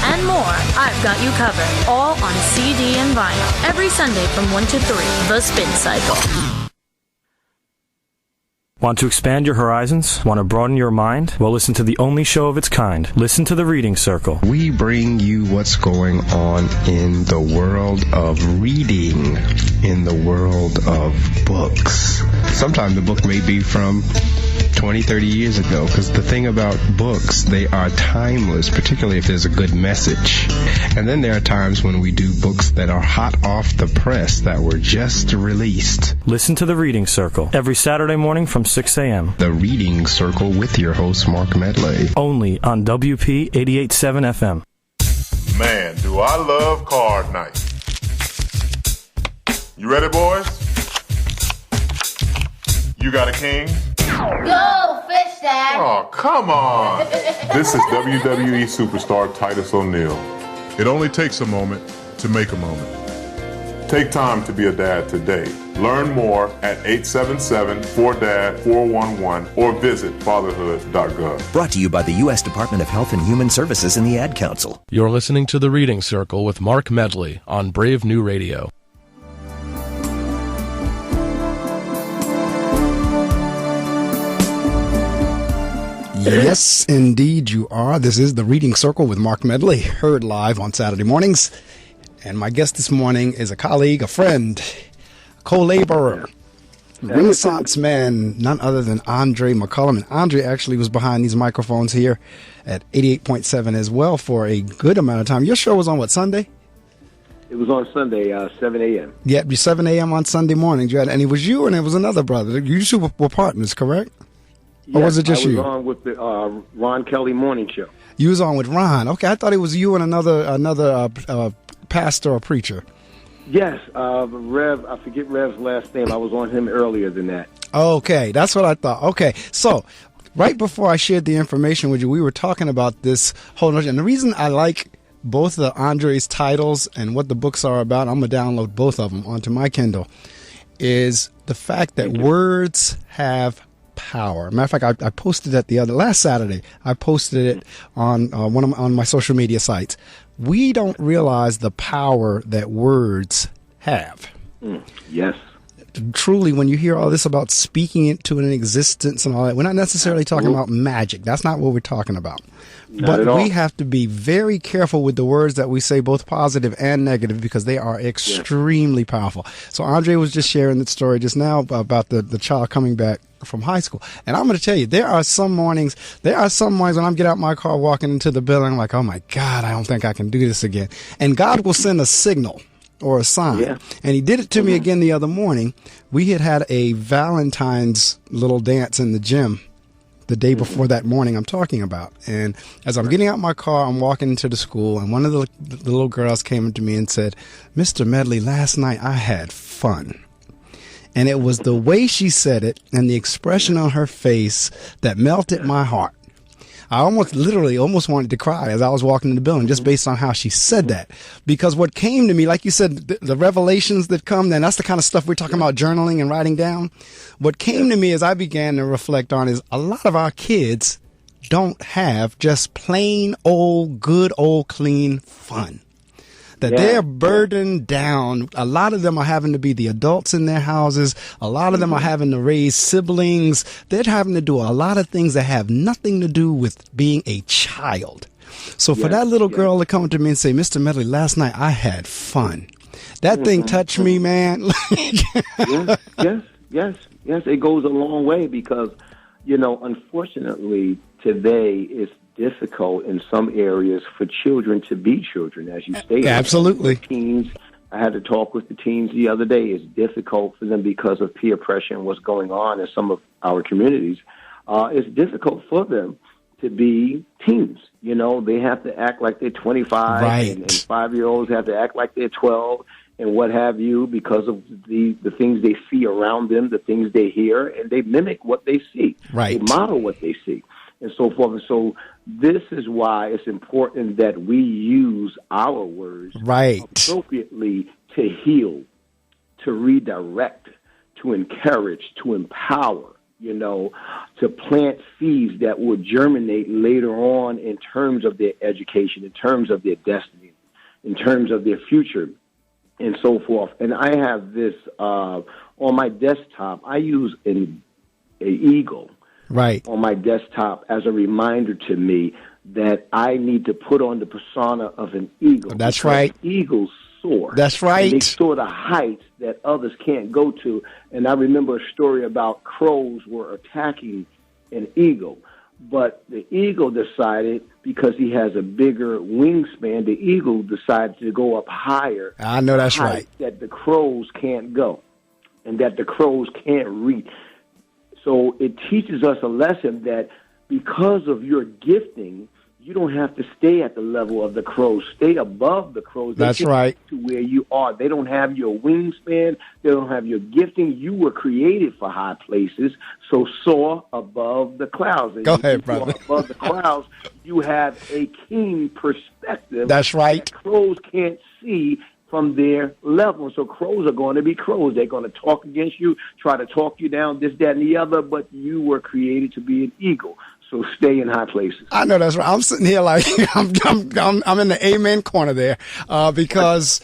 And more, I've got you covered, all on CD and vinyl, every Sunday from 1 to 3, The Spin Cycle. Want to expand your horizons? Want to broaden your mind? Well, listen to the only show of its kind. Listen to The Reading Circle. We bring you what's going on in the world of reading, in the world of books. Sometimes the book may be from 20, 30 years ago, because the thing about books, they are timeless, particularly if there's a good message. And then there are times when we do books that are hot off the press, that were just released. Listen to The Reading Circle every Saturday morning from 6 a.m. The Reading Circle with your host, Marc Medley. Only on WP 88.7 FM. Man, do I love card night. You ready, boys? You got a king? Go, fish dad! Oh, come on! This is WWE superstar Titus O'Neil. It only takes a moment to make a moment. Take time to be a dad today. Learn more at 877-4DAD-411 or visit fatherhood.gov. Brought to you by the U.S. Department of Health and Human Services and the Ad Council. You're listening to The Reading Circle with Marc Medley on Brave New Radio. Yes, indeed you are. This is The Reading Circle with Marc Medley, heard live on Saturday mornings. And my guest this morning is a colleague, a friend, a co-laborer, Renaissance man, none other than Andre McCollum. And Andre actually was behind these microphones here at 88.7 as well for a good amount of time. Your show was on what, Sunday? It was on Sunday, 7 a.m. Yeah, 7 a.m. on Sunday mornings. And it was you and it was another brother. You two were partners, correct? Or was it just you? I was on with the Ron Kelly Morning Show. You was on with Ron. Okay, I thought it was you and another pastor or preacher. Yes, Rev. I forget Rev's last name. I was on him earlier than that. Okay, that's what I thought. Okay, so right before I shared the information with you, we were talking about this whole notion. And the reason I like both of Andre's titles and what the books are about, I'm going to download both of them onto my Kindle, is the fact that words have power. Matter of fact, I posted that last Saturday. I posted it on on my social media sites. We don't realize the power that words have. Yes. Truly, when you hear all this about speaking it to an existence and all that, we're not necessarily talking about magic. That's not what we're talking about. But we have to be very careful with the words that we say, both positive and negative, because they are extremely powerful. So Andre was just sharing that story just now about the child coming back from high school. And I'm going to tell you, there are some mornings when I get out my car walking into the building, I'm like, oh my God, I don't think I can do this again. And God will send a signal or a sign. Yeah. And he did it to me again the other morning. We had a Valentine's little dance in the gym the day before that morning I'm talking about. And as I'm getting out my car, I'm walking into the school, and one of the little girls came up to me and said, Mr. Medley, last night I had fun. And it was the way she said it and the expression on her face that melted my heart. I almost wanted to cry as I was walking in the building, just based on how she said that. Because what came to me, like you said, the revelations that come, then that's the kind of stuff we're talking about, journaling and writing down. What came to me as I began to reflect on is a lot of our kids don't have just plain old, good old, clean fun. That they're burdened down. A lot of them are having to be the adults in their houses. A lot of them are having to raise siblings. They're having to do a lot of things that have nothing to do with being a child. So for that little girl to come to me and say, Mr. Medley, last night I had fun. That thing touched me, man. Yes. It goes a long way because, unfortunately, today it's difficult in some areas for children to be children, as you stated. Absolutely. Teens, I had to talk with the teens the other day. It's difficult for them because of peer pressure and what's going on in some of our communities. It's difficult for them to be teens. They have to act like they're 25, and 5-year-olds have to act like they're 12 and what have you, because of the things they see around them, the things they hear, and they mimic what they see. Right. They model what they see, and so forth. And so this is why it's important that we use our words appropriately to heal, to redirect, to encourage, to empower, to plant seeds that will germinate later on in terms of their education, in terms of their destiny, in terms of their future, and so forth. And I have this on my desktop. I use an eagle on my desktop as a reminder to me that I need to put on the persona of an eagle. That's right. Eagles soar. That's right. They soar to heights that others can't go to. And I remember a story about crows were attacking an eagle. But the eagle decided, because he has a bigger wingspan, the eagle decided to go up higher. I know that's right. That the crows can't go and that the crows can't reach. So it teaches us a lesson that because of your gifting, you don't have to stay at the level of the crows. Stay above the crows. That's right. To where you are. They don't have your wingspan. They don't have your gifting. You were created for high places, so soar above the clouds. And Go ahead, brother. Above the clouds, you have a keen perspective. That's right. That crows can't see from their level. So crows are going to be crows. They're going to talk against you, try to talk you down, this, that, and the other, but you were created to be an eagle. So stay in high places. I know that's right. I'm sitting here like I'm in the amen corner there because,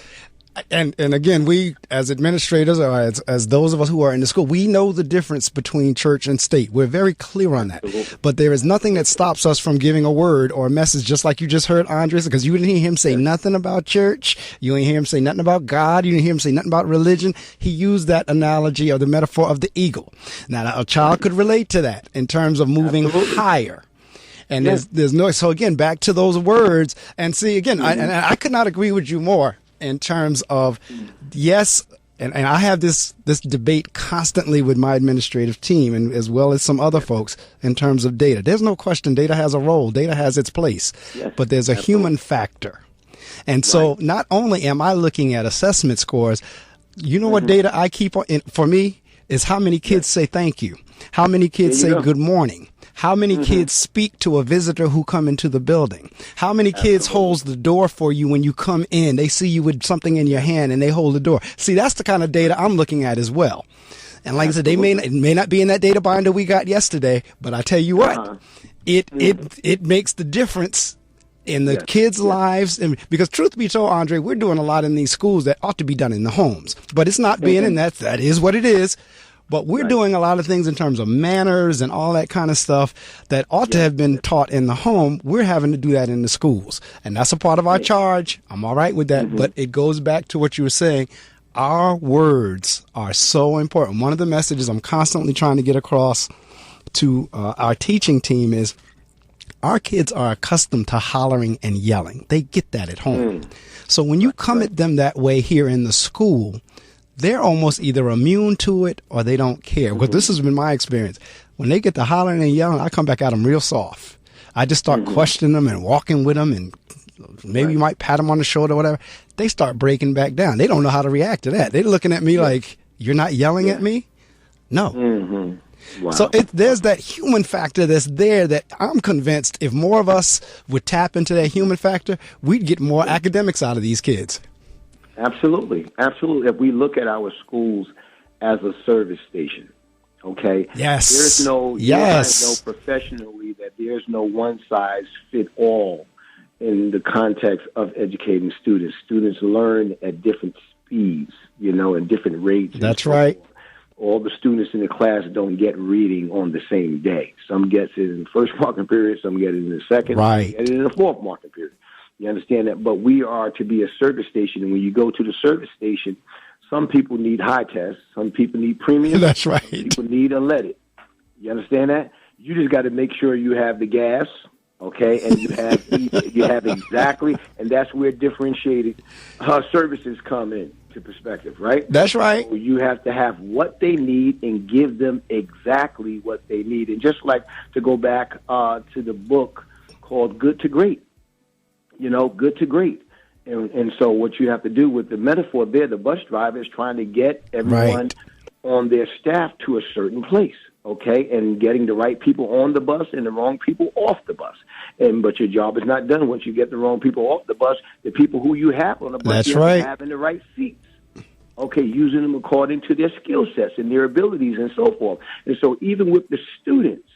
and again, we as administrators or as those of us who are in the school, we know the difference between church and state. We're very clear on that. Absolutely. But there is nothing that stops us from giving a word or a message, just like you just heard Andres, because you didn't hear him say nothing about church. You didn't hear him say nothing about God. You didn't hear him say nothing about religion. He used that analogy or the metaphor of the eagle. Now, a child could relate to that in terms of moving higher. And there's no, so again, back to those words and see again, I could not agree with you more in terms of, yes, and I have this debate constantly with my administrative team and as well as some other folks in terms of data. There's no question data has a role. Data has its place. Yes, but there's a human factor. And so not only am I looking at assessment scores, you know what data I keep on, for me is how many kids say thank you, how many kids say good morning, how many kids speak to a visitor who come into the building, how many kids holds the door for you when you come in. They see you with something in your hand and they hold the door. See, that's the kind of data I'm looking at as well. And like I said, it may not be in that data binder we got yesterday, but I tell you what, it makes the difference in the kids' lives. And because truth be told, Andre, we're doing a lot in these schools that ought to be done in the homes, but it's not being, and that is what it is. But we're doing a lot of things in terms of manners and all that kind of stuff that ought to have been taught in the home. We're having to do that in the schools. And that's a part of our charge. I'm all right with that. But it goes back to what you were saying. Our words are so important. One of the messages I'm constantly trying to get across to our teaching team is our kids are accustomed to hollering and yelling. They get that at home. So when you come at them that way here in the school, they're almost either immune to it or they don't care. Because this has been my experience. When they get to hollering and yelling, I come back at them real soft. I just start questioning them and walking with them, and maybe you might pat them on the shoulder or whatever. They start breaking back down. They don't know how to react to that. They're looking at me like, you're not yelling at me? No. Wow. So there's that human factor that's there that I'm convinced if more of us would tap into that human factor, we'd get more academics out of these kids. Absolutely. Absolutely. If we look at our schools as a service station, okay? Yes. There's no, you guys know professionally that there's no one size fit all in the context of educating students. Students learn at different speeds, and different rates. That's right. All the students in the class don't get reading on the same day. Some get it in the first marking period, some get it in the second, some get it in the fourth marking period. You understand that? But we are to be a service station, and when you go to the service station, some people need high tests, some people need premium. That's right. Some people need unleaded. You understand that? You just got to make sure you have the gas, okay, and you have exactly, and that's where differentiated services come in to perspective, right? That's right. So you have to have what they need and give them exactly what they need. And just like to go back to the book called Good to Great, good to great. And so what you have to do with the metaphor there, the bus driver is trying to get everyone on their staff to a certain place, okay, and getting the right people on the bus and the wrong people off the bus. But your job is not done once you get the wrong people off the bus. The people who you have on the bus, you have to have in the right seats, okay, using them according to their skill sets and their abilities and so forth. And so even with the students,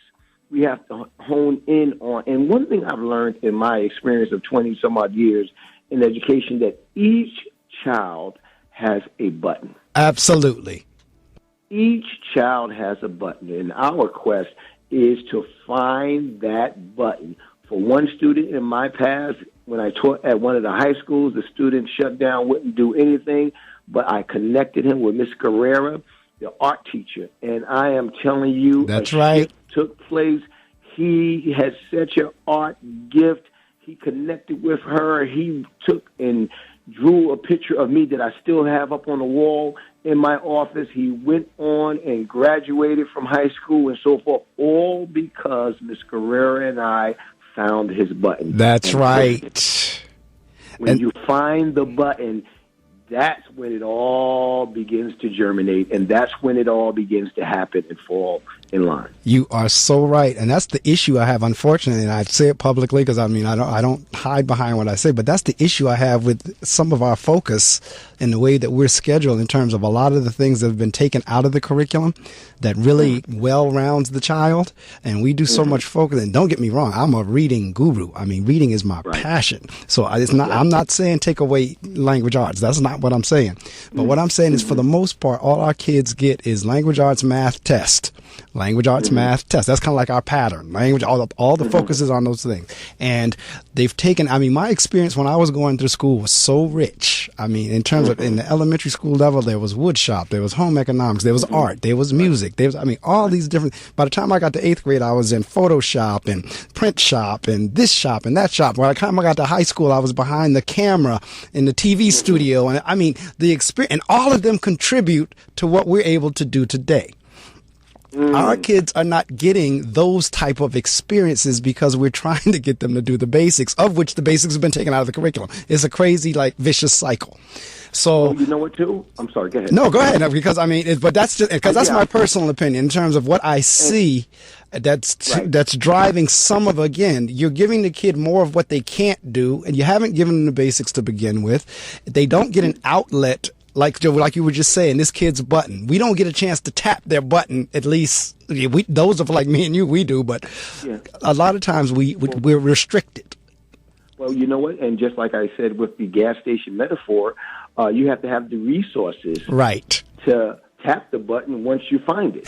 we have to hone in on, and one thing I've learned in my experience of 20-some-odd years in education, that each child has a button. Absolutely. Each child has a button, and our quest is to find that button. For one student in my past, when I taught at one of the high schools, the student shut down, wouldn't do anything, but I connected him with Miss Carrera, the art teacher, and I am telling you, that's right. Took place. He had such an art gift. He connected with her. He took and drew a picture of me that I still have up on the wall in my office. He went on and graduated from high school and so forth, all because Miss Carrera and I found his button. That's right. When you find the button, that's when it all begins to germinate, and that's when it all begins to happen and fall in line. You are so right, and that's the issue I have, unfortunately, and I say it publicly because I don't hide behind what I say, but that's the issue I have with some of our focus in the way that we're scheduled in terms of a lot of the things that have been taken out of the curriculum that really well rounds the child, and we do so much focus. And don't get me wrong, I'm a reading guru. I mean, reading is my passion. So I'm not saying take away language arts. That's not what I'm saying. But what I'm saying is, for the most part, all our kids get is language arts math test. language, arts, math, test. That's kind of like our pattern. Language, all the focus is on those things. And they've taken, my experience when I was going through school was so rich. In terms of in the elementary school level, there was wood shop, there was home economics, there was art, there was music, there was, all these different, by the time I got to 8th grade, I was in Photoshop and print shop and this shop and that shop. By the time I got to high school, I was behind the camera in the TV studio. And the experience, and all of them contribute to what we're able to do today. Our kids are not getting those type of experiences because we're trying to get them to do the basics, of which the basics have been taken out of the curriculum. It's a crazy, vicious cycle. So you know what, too? I'm sorry. Go ahead. No, go ahead. Because but that's just because that's my personal opinion in terms of what I see. That's driving some of, again, you're giving the kid more of what they can't do, and you haven't given them the basics to begin with. They don't get an outlet. Like you were just saying, this kid's button. We don't get a chance to tap their button. At least those of like me and you, we do. But a lot of times we're restricted. Well, you know what? And just like I said with the gas station metaphor, you have to have the resources, right, to tap the button once you find it.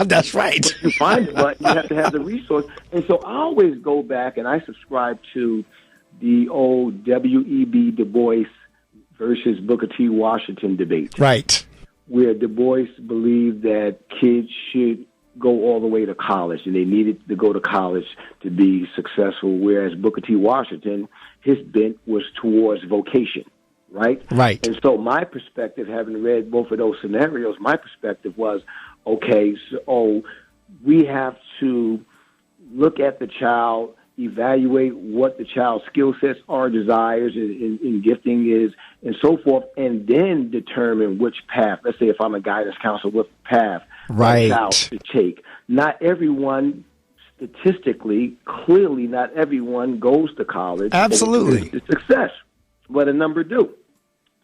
That's right. Once you find the button, you have to have the resource. And so I always go back and I subscribe to the old W.E.B. Du Bois versus Booker T. Washington debate. Right. Where Du Bois believed that kids should go all the way to college, and they needed to go to college to be successful, whereas Booker T. Washington, his bent was towards vocation, right? Right. And so my perspective, having read both of those scenarios, my perspective was, okay, so we have to look at the child, evaluate what the child's skill sets are, desires, and gifting is, and so forth, and then determine which path. Let's say if I'm a guidance counselor, what path right. the child to take. Not everyone, statistically, clearly not everyone goes to college. Absolutely. To success, but a number do.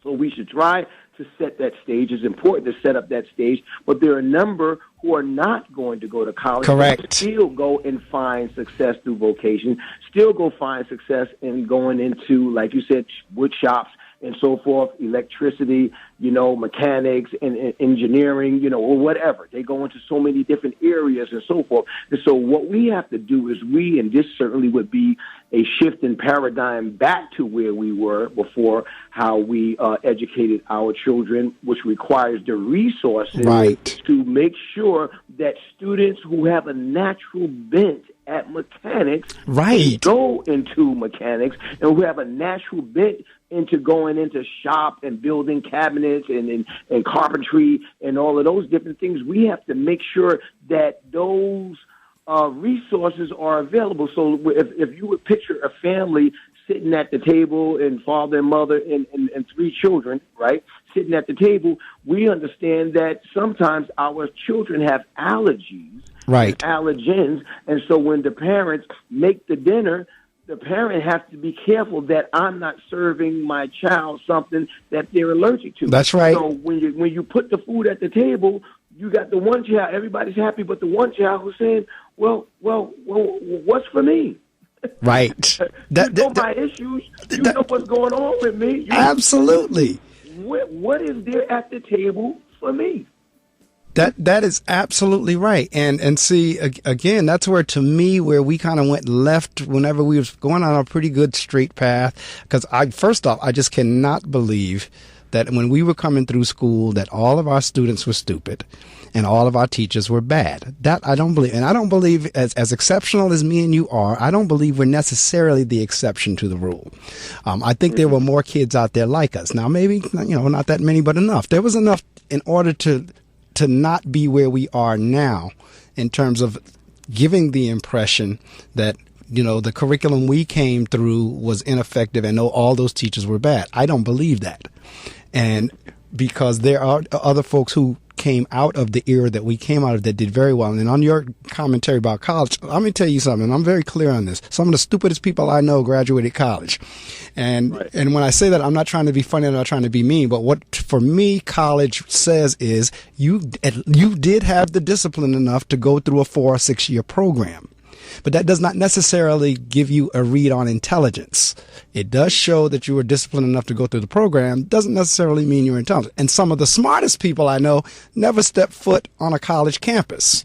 So we should try to set that stage. It's important to set up that stage, but there are a number who are not going to go to college. Correct. Still go and find success through vocation, still go find success in going into, like you said, wood shops and so forth, electricity, mechanics and engineering, or whatever. They go into so many different areas and so forth. And so what we have to do is and this certainly would be a shift in paradigm back to where we were before, how we educated our children, which requires the resources right. to make sure that students who have a natural bent at mechanics right. go into mechanics, and who have a natural bent into going into shop and building cabinets and carpentry and all of those different things. We have to make sure that those resources are available. So if you would picture a family sitting at the table, and father and mother and 3 children, right, sitting at the table, we understand that sometimes our children have allergies, right, allergens, and so when the parents make the dinner, the parent has to be careful that I'm not serving my child something that they're allergic to. That's right. So when you put the food at the table, you got the one child, everybody's happy, but the one child who's saying, well, what's for me? Right. You know my issues. You know what's going on with me. Absolutely. What is there at the table for me? That is absolutely right. And see, again, that's where, to me, where we kind of went left whenever we was going on a pretty good straight path. Because first off, I just cannot believe that when we were coming through school that all of our students were stupid and all of our teachers were bad. That I don't believe. And I don't believe, as exceptional as me and you are, I don't believe we're necessarily the exception to the rule. I think there were more kids out there like us. Now, maybe, not that many, but enough. There was enough in order to not be where we are now in terms of giving the impression that, the curriculum we came through was ineffective and all those teachers were bad. I don't believe that. And because there are other folks who came out of the era that we came out of that did very well. And on your commentary about college, let me tell you something. I'm very clear on this. Some of the stupidest people I know graduated college. And when I say that, I'm not trying to be funny, I'm not trying to be mean, but what for me college says is you did have the discipline enough to go through a 4 or 6 year program. But that does not necessarily give you a read on intelligence. It does show that you were disciplined enough to go through the program. Doesn't necessarily mean you're intelligent. And some of the smartest people I know never stepped foot on a college campus.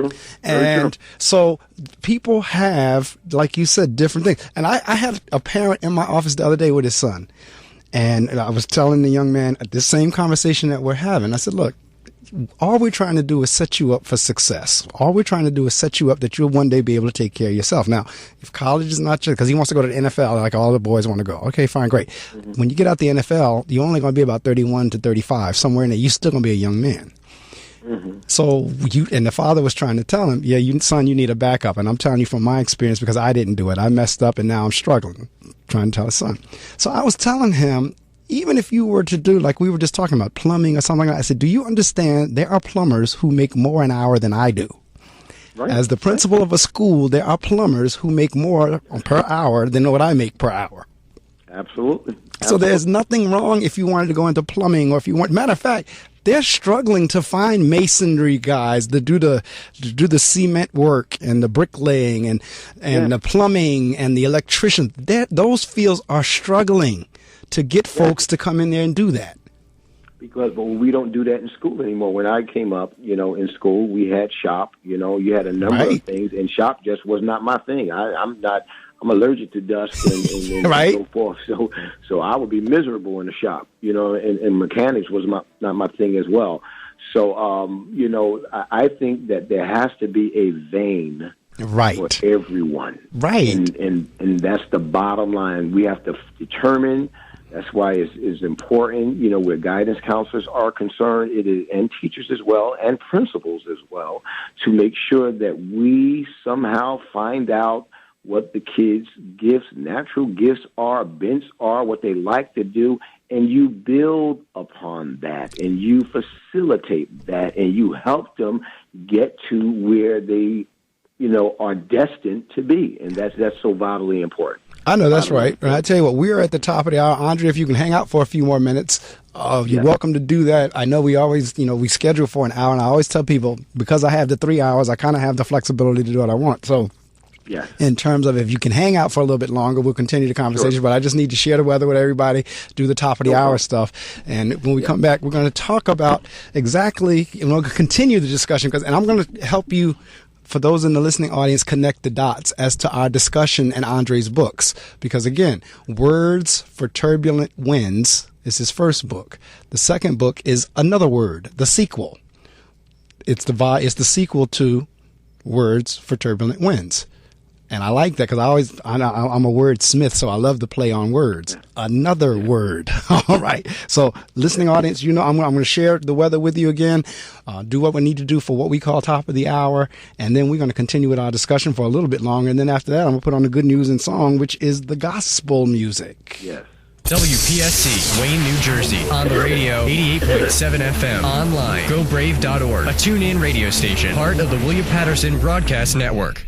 true. And so people have, like you said, different things. And I had a parent in my office the other day with his son. And I was telling the young man at this same conversation that we're having, I said, look, all we're trying to do is set you up for success. All we're trying to do is set you up that you'll one day be able to take care of yourself. Now, if college is not just, because he wants to go to the NFL, like all the boys want to go. Okay, fine, great. When you get out the NFL, you're only going to be about 31 to 35, somewhere in there. You're still going to be a young man. So and the father was trying to tell him, son, you need a backup. And I'm telling you from my experience, because I didn't do it. I messed up and now I'm struggling, trying to tell his son. So I was telling him, even if you were to do, like we were just talking about, plumbing or something like that, I said, do you understand there are plumbers who make more an hour than I do? Right. As the principal of a school, there are plumbers who make more per hour than what I make per hour. Absolutely. So there's nothing wrong if you wanted to go into plumbing, or if you want, matter of fact, they're struggling to find masonry guys to do the cement work and the bricklaying and the plumbing and the electrician. Those fields are struggling to get folks to come in there and do that. But we don't do that in school anymore. When I came up, in school, we had shop. You had a number of things, and shop just was not my thing. I'm allergic to dust and so forth. So I would be miserable in the shop, and mechanics was not my thing as well. So, I think that there has to be a vein for everyone. Right. And that's the bottom line. We have to determine. That's why it's important, where guidance counselors are concerned, and teachers as well, and principals as well, to make sure that we somehow find out what the kids' gifts, natural gifts are, bents are, what they like to do, and you build upon that, and you facilitate that, and you help them get to where they, are destined to be, and that's so vitally important. I know that's right. And I tell you what, we are at the top of the hour. Andre, if you can hang out for a few more minutes, you're welcome to do that. I know we always, we schedule for an hour, and I always tell people, because I have the 3 hours, I kind of have the flexibility to do what I want. So in terms of if you can hang out for a little bit longer, we'll continue the conversation. But I just need to share the weather with everybody, do the top of the hour stuff. And when we come back, we're going to talk about exactly, continue the discussion, and I'm going to help you, for those in the listening audience, connect the dots as to our discussion and Andre's books. Because again, Words for Turbulent Winds is his first book. The second book is Another Word, the sequel. It's the sequel to Words for Turbulent Winds. And I like that because I'm a wordsmith, so I love to play on words. Another word. All right. So listening audience, I'm going to share the weather with you again, do what we need to do for what we call top of the hour. And then we're going to continue with our discussion for a little bit longer. And then after that, I'm going to put on the good news and song, which is the gospel music. Yes. WPSC, Wayne, New Jersey. On the radio, 88.7 FM. Online, gobrave.org. A tune-in radio station. Part of the William Patterson Broadcast Network.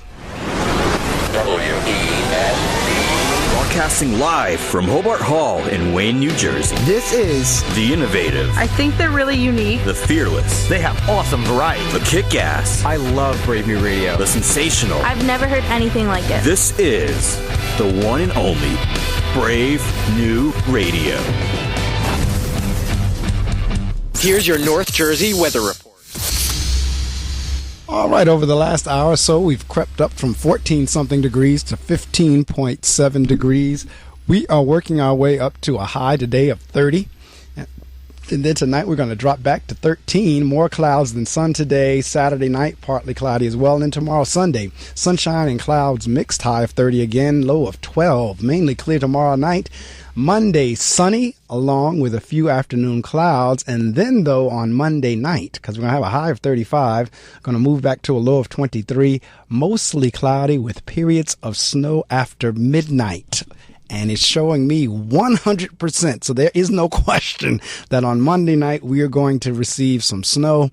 Broadcasting live from Hobart Hall in Wayne, New Jersey. This is The innovative. I think they're really unique. The fearless. They have awesome variety. The kick-ass. I love Brave New Radio. The sensational. I've never heard anything like it. This is the one and only Brave New Radio. Here's your North Jersey weather report. All right, over the last hour or so, we've crept up from 14-something degrees to 15.7 degrees. We are working our way up to a high today of 30. And then tonight we're going to drop back to 13. More clouds than sun today. Saturday night, partly cloudy as well. And then tomorrow, Sunday, sunshine and clouds mixed, high of 30 again, low of 12. Mainly clear tomorrow night. Monday, sunny, along with a few afternoon clouds. And then, though, on Monday night, because we're going to have a high of 35, going to move back to a low of 23, mostly cloudy with periods of snow after midnight. And it's showing me 100%. So there is no question that on Monday night we are going to receive some snow.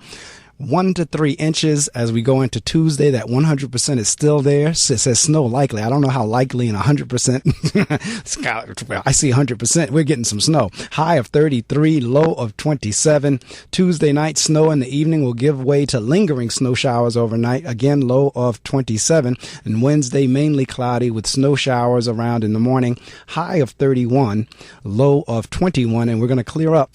1 to 3 inches as we go into Tuesday. That 100% is still there. It says snow likely. I don't know how likely and 100%. Well, I see 100%. We're getting some snow. High of 33, low of 27. Tuesday night, snow in the evening will give way to lingering snow showers overnight. Again, low of 27. And Wednesday, mainly cloudy with snow showers around in the morning. High of 31, low of 21. And we're going to clear up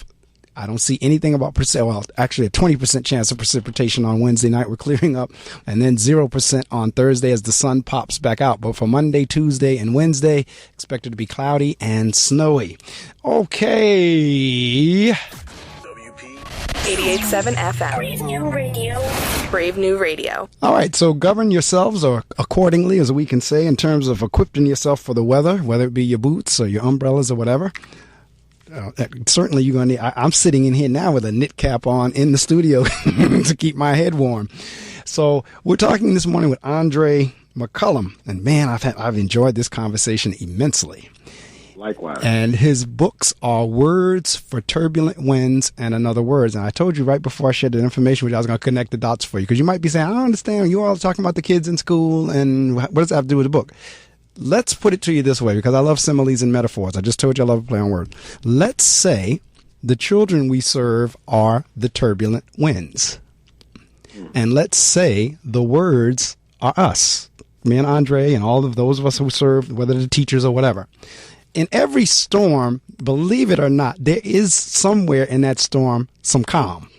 I don't see anything about well, actually a 20% chance of precipitation on Wednesday night. We're clearing up, and then 0% on Thursday as the sun pops back out. But for Monday, Tuesday, and Wednesday, expected to be cloudy and snowy. Okay. 88.7 FM. Brave New Radio. Brave New Radio. All right, so govern yourselves or accordingly, as we can say, in terms of equipping yourself for the weather, whether it be your boots or your umbrellas or whatever. Certainly you're going to need, I'm sitting in here now with a knit cap on in the studio to keep my head warm. So we're talking this morning with Andre McCollum, and man, I've enjoyed this conversation immensely. Likewise. And his books are Words for Turbulent Winds and Another Words. And I told you right before I shared the information with you, I was going to connect the dots for you, because you might be saying, I don't understand. You all talking about the kids in school, and what does that have to do with the book? Let's put it to you this way, because I love similes and metaphors. I just told you I love to play on words. Let's say the children we serve are the turbulent winds. And let's say the words are us, me and Andre and all of those of us who serve, whether the teachers or whatever. In every storm, believe it or not, there is somewhere in that storm some calm.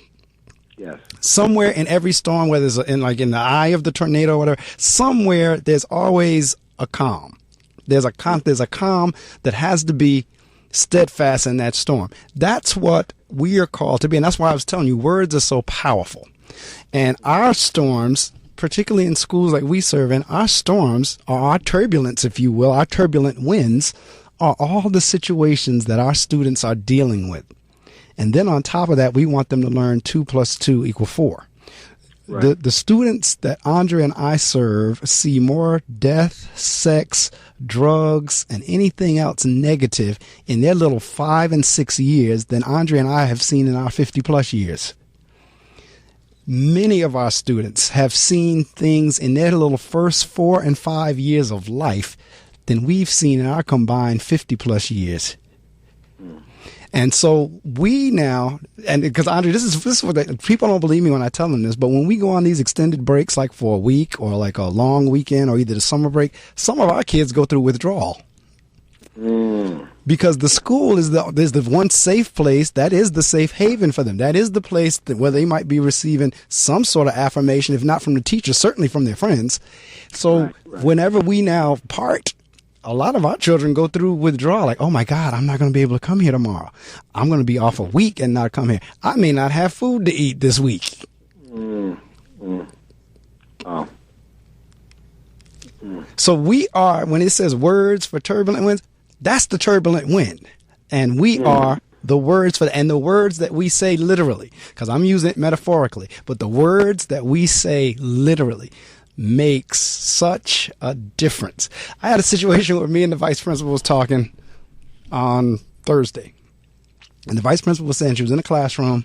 Yes. Somewhere in every storm, whether it's in the eye of the tornado or whatever, somewhere there's always a calm. There's a calm that has to be steadfast in that storm. That's what we are called to be, and that's why I was telling you, words are so powerful. And our storms, particularly in schools like we serve in, our storms, or our turbulence, if you will, our turbulent winds, are all the situations that our students are dealing with. And then on top of that, we want them to learn 2 + 2 = 4. Right. The students that Andre and I serve see more death, sex, drugs, and anything else negative in their little 5 and 6 years than Andre and I have seen in our 50+ years. Many of our students have seen things in their little first 4 and 5 years of life than we've seen in our combined 50+ years. And so we now, and because Andre, this is what people don't believe me when I tell them this, but when we go on these extended breaks, like for a week or like a long weekend or either the summer break, some of our kids go through withdrawal. Because the school is the one safe place, that is the safe haven for them. That is the place where they might be receiving some sort of affirmation, if not from the teacher, certainly from their friends. So whenever we now part, a lot of our children go through withdrawal, like, oh my God, I'm not going to be able to come here tomorrow. I'm going to be off a week and not come here. I may not have food to eat this week. So we are, when it says words for turbulent winds, that's the turbulent wind. And we are the words for, and the words that we say literally, because I'm using it metaphorically, but the words that we say literally makes such a difference. I had a situation where me and the vice principal was talking on Thursday, and the vice principal was saying she was in a classroom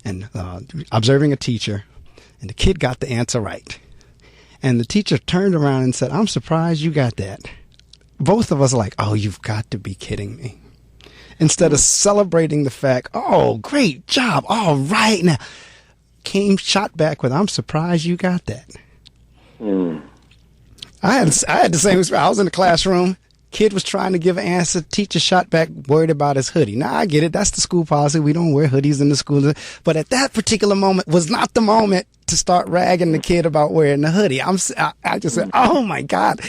and observing a teacher, and the kid got the answer right. And the teacher turned around and said, I'm surprised you got that. Both of us are like, oh, you've got to be kidding me. Instead of celebrating the fact, oh, great job, all right. Now, shot back with, I'm surprised you got that. I had the same experience. I was in the classroom. Kid was trying to give an answer. Teacher shot back, worried about his hoodie. Now, I get it. That's the school policy. We don't wear hoodies in the school. But at that particular moment was not the moment to start ragging the kid about wearing the hoodie. I just said, oh, my God.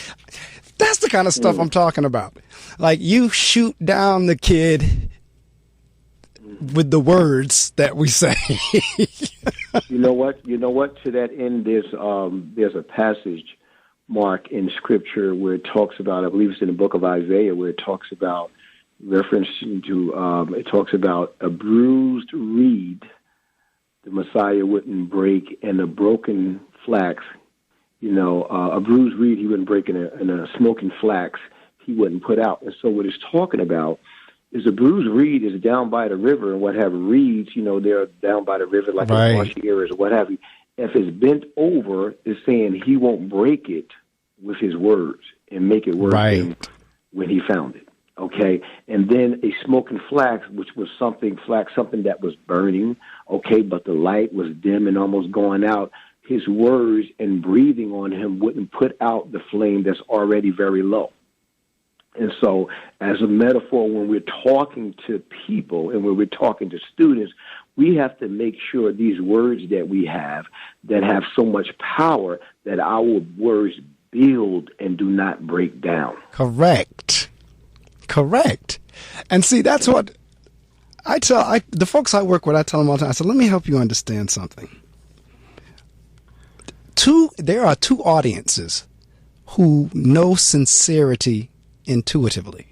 That's the kind of stuff I'm talking about. Like, you shoot down the kid with the words that we say. You know what? To that end, there's a passage, Mark, in Scripture where it talks about, I believe it's in the book of Isaiah, where it talks about, referencing to, it talks about a bruised reed the Messiah wouldn't break, and a broken flax, a bruised reed he wouldn't break, and a smoking flax he wouldn't put out. And so what it's talking about is a bruised reed is down by the river, and what have reeds, they're down by the river like in marshy areas or what have you. If it's bent over, it's saying he won't break it with his words and make it worse than when he found it. Okay, and then a smoking flax, which was something that was burning. Okay, but the light was dim and almost going out. His words and breathing on him wouldn't put out the flame that's already very low. And so, as a metaphor, when we're talking to people and when we're talking to students, we have to make sure these words that we have that have so much power that our words build and do not break down. Correct. And see, that's what I tell the folks I work with. I tell them all the time, I said, let me help you understand something. There are two audiences who know sincerity intuitively: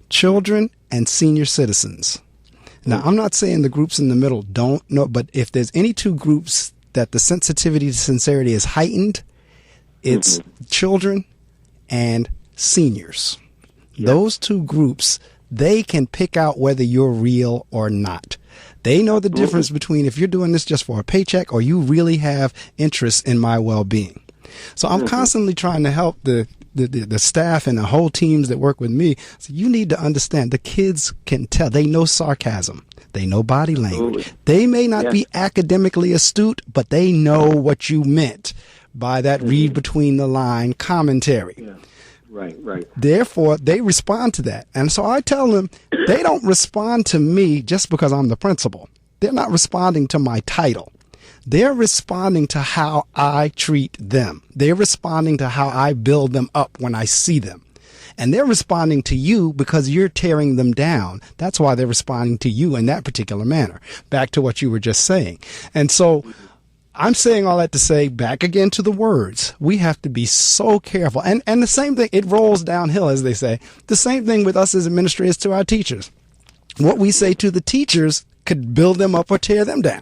children and senior citizens. Now, I'm not saying the groups in the middle don't know, but if there's any two groups that the sensitivity to sincerity is heightened, it's children and seniors. Those two groups, they can pick out whether you're real or not. They know the difference between if you're doing this just for a paycheck or you really have interest in my well-being. So I'm constantly trying to help the staff and the whole teams that work with me. So you need to understand the kids can tell. They know sarcasm. They know body language. They may not be academically astute, but they know what you meant by that read between the line commentary. Yeah. Right. Therefore, they respond to that. And so I tell them they don't respond to me just because I'm the principal. They're not responding to my title. They're responding to how I treat them. They're responding to how I build them up when I see them. And they're responding to you because you're tearing them down. That's why they're responding to you in that particular manner. Back to what you were just saying. And so I'm saying all that to say, back again to the words, we have to be so careful. And the same thing, it rolls downhill, as they say. The same thing with us as administrators to our teachers. What we say to the teachers could build them up or tear them down.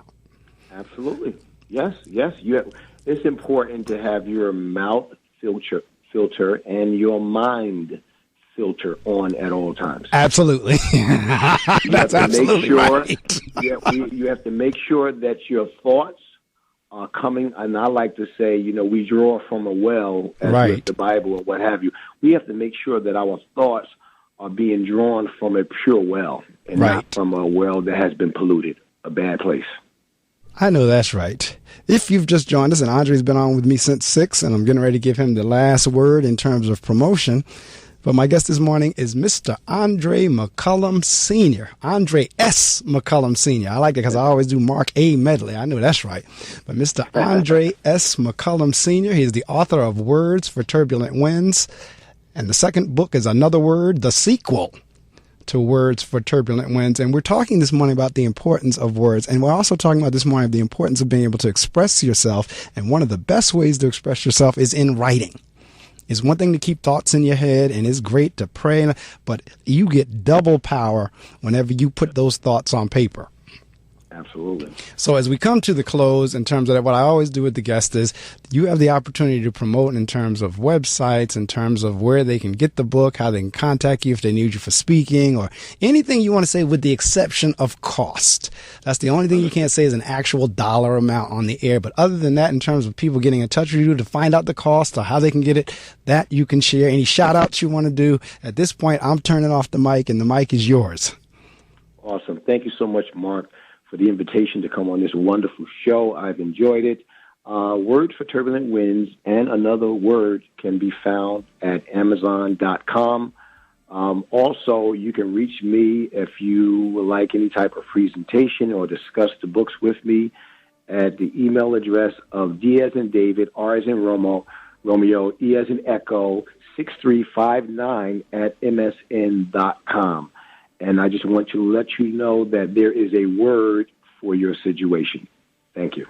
Absolutely. Yes. It's important to have your mouth filter and your mind filter on at all times. Absolutely. That's absolutely right. You have to make sure that your thoughts are coming, and I like to say, we draw from a well, as with the Bible or what have you. We have to make sure that our thoughts are being drawn from a pure well and not from a well that has been polluted, a bad place. I know that's right. If you've just joined us, and Andre's been on with me since 6, and I'm getting ready to give him the last word in terms of promotion. But my guest this morning is Mr. Andre McCollum Sr. Andre S. McCollum Sr. I like it because I always do Marc A. Medley. I know that's right. But Mr. Andre S. McCollum Sr., he is the author of Words for Turbulent Winds. And the second book is Another Word, the sequel to Words for Turbulent Winds. And we're talking this morning about the importance of words. And we're also talking about this morning the importance of being able to express yourself. And one of the best ways to express yourself is in writing. It's one thing to keep thoughts in your head, and it's great to pray, but you get double power whenever you put those thoughts on paper. Absolutely. So as we come to the close, in terms of that, what I always do with the guest is you have the opportunity to promote in terms of websites, in terms of where they can get the book, how they can contact you if they need you for speaking, or anything you want to say with the exception of cost. That's the only thing you can't say is an actual dollar amount on the air. But other than that, in terms of people getting in touch with you to find out the cost or how they can get it, that you can share. Any shout outs you want to do. At this point, I'm turning off the mic, and the mic is yours. Awesome. Thank you so much, Mark, for the invitation to come on this wonderful show. I've enjoyed it. Words for Turbulent Winds and Another Word can be found at Amazon.com. Also, you can reach me if you would like any type of presentation or discuss the books with me at the email address of D as in David, R as in Romeo, E as in Echo, 6359 at MSN.com. And I just want to let you know that there is a word for your situation. Thank you.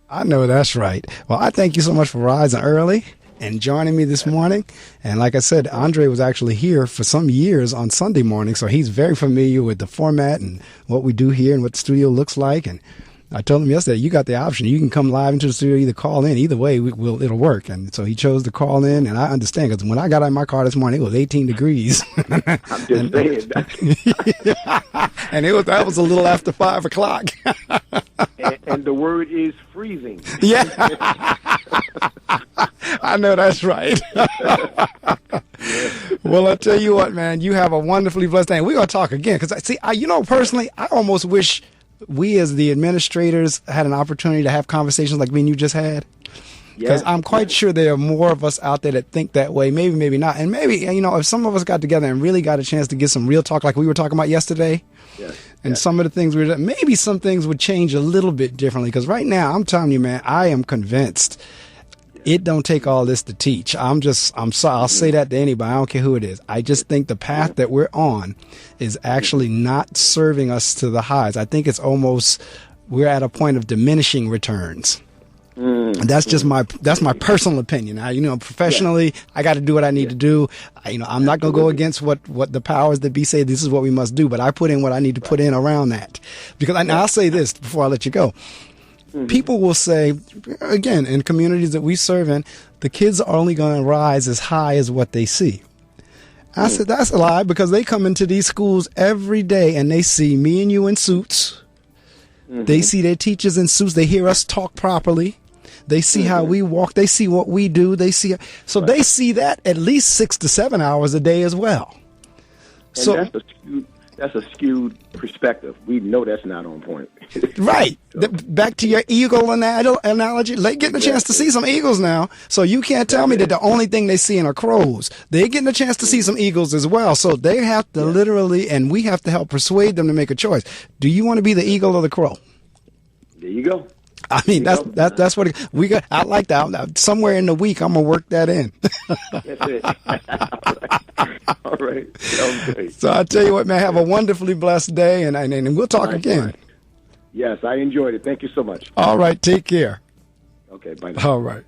I know that's right. Well, I thank you so much for rising early and joining me this morning. And like I said, Andre was actually here for some years on Sunday morning, so he's very familiar with the format and what we do here and what the studio looks like. And I told him yesterday, you got the option. You can come live into the studio, either call in. Either way, it'll work. And so he chose to call in, and I understand because when I got out of my car this morning, it was 18 degrees. I'm just saying. And that was a little after 5 o'clock. and the word is freezing. Yeah. I know that's right. Well, I'll tell you what, man, you have a wonderfully blessed day. We're going to talk again because, personally, I almost wish we as the administrators had an opportunity to have conversations like me and you just had. Because I'm quite sure there are more of us out there that think that way. Maybe, maybe not. And maybe, if some of us got together and really got a chance to get some real talk like we were talking about yesterday, and some of the things maybe some things would change a little bit differently. Because right now, I'm telling you, man, I am convinced it don't take all this to teach. I'm sorry. I'll say that to anybody. I don't care who it is. I just think the path that we're on is actually not serving us to the highs. I think it's almost, we're at a point of diminishing returns. And that's just my personal opinion. Now, professionally, I got to do what I need to do. I'm not going to go against what the powers that be say this is what we must do, but I put in what I need to put in around that. Because I'll say this before I let you go. People will say, again, in communities that we serve in, the kids are only going to rise as high as what they see. I said, that's a lie, because they come into these schools every day and they see me and you in suits. They see their teachers in suits. They hear us talk properly. They see how we walk. They see what we do. They see that at least 6 to 7 hours a day as well. And So that's a skewed perspective. We know that's not on point. Right. Back to your eagle analogy. They're getting a chance to see some eagles now. So you can't tell me that the only thing they see are crows. They're getting a chance to see some eagles as well. So they have to literally, and we have to help persuade them to make a choice. Do you want to be the eagle or the crow? There you go. I mean, that's what we got. I like that. Somewhere in the week, I'm gonna work that in. That's it. All right. Sounds great. So I tell you what, man, have a wonderfully blessed day, and we'll talk again. Yes, I enjoyed it. Thank you so much. All right, take care. Okay, bye now. All right.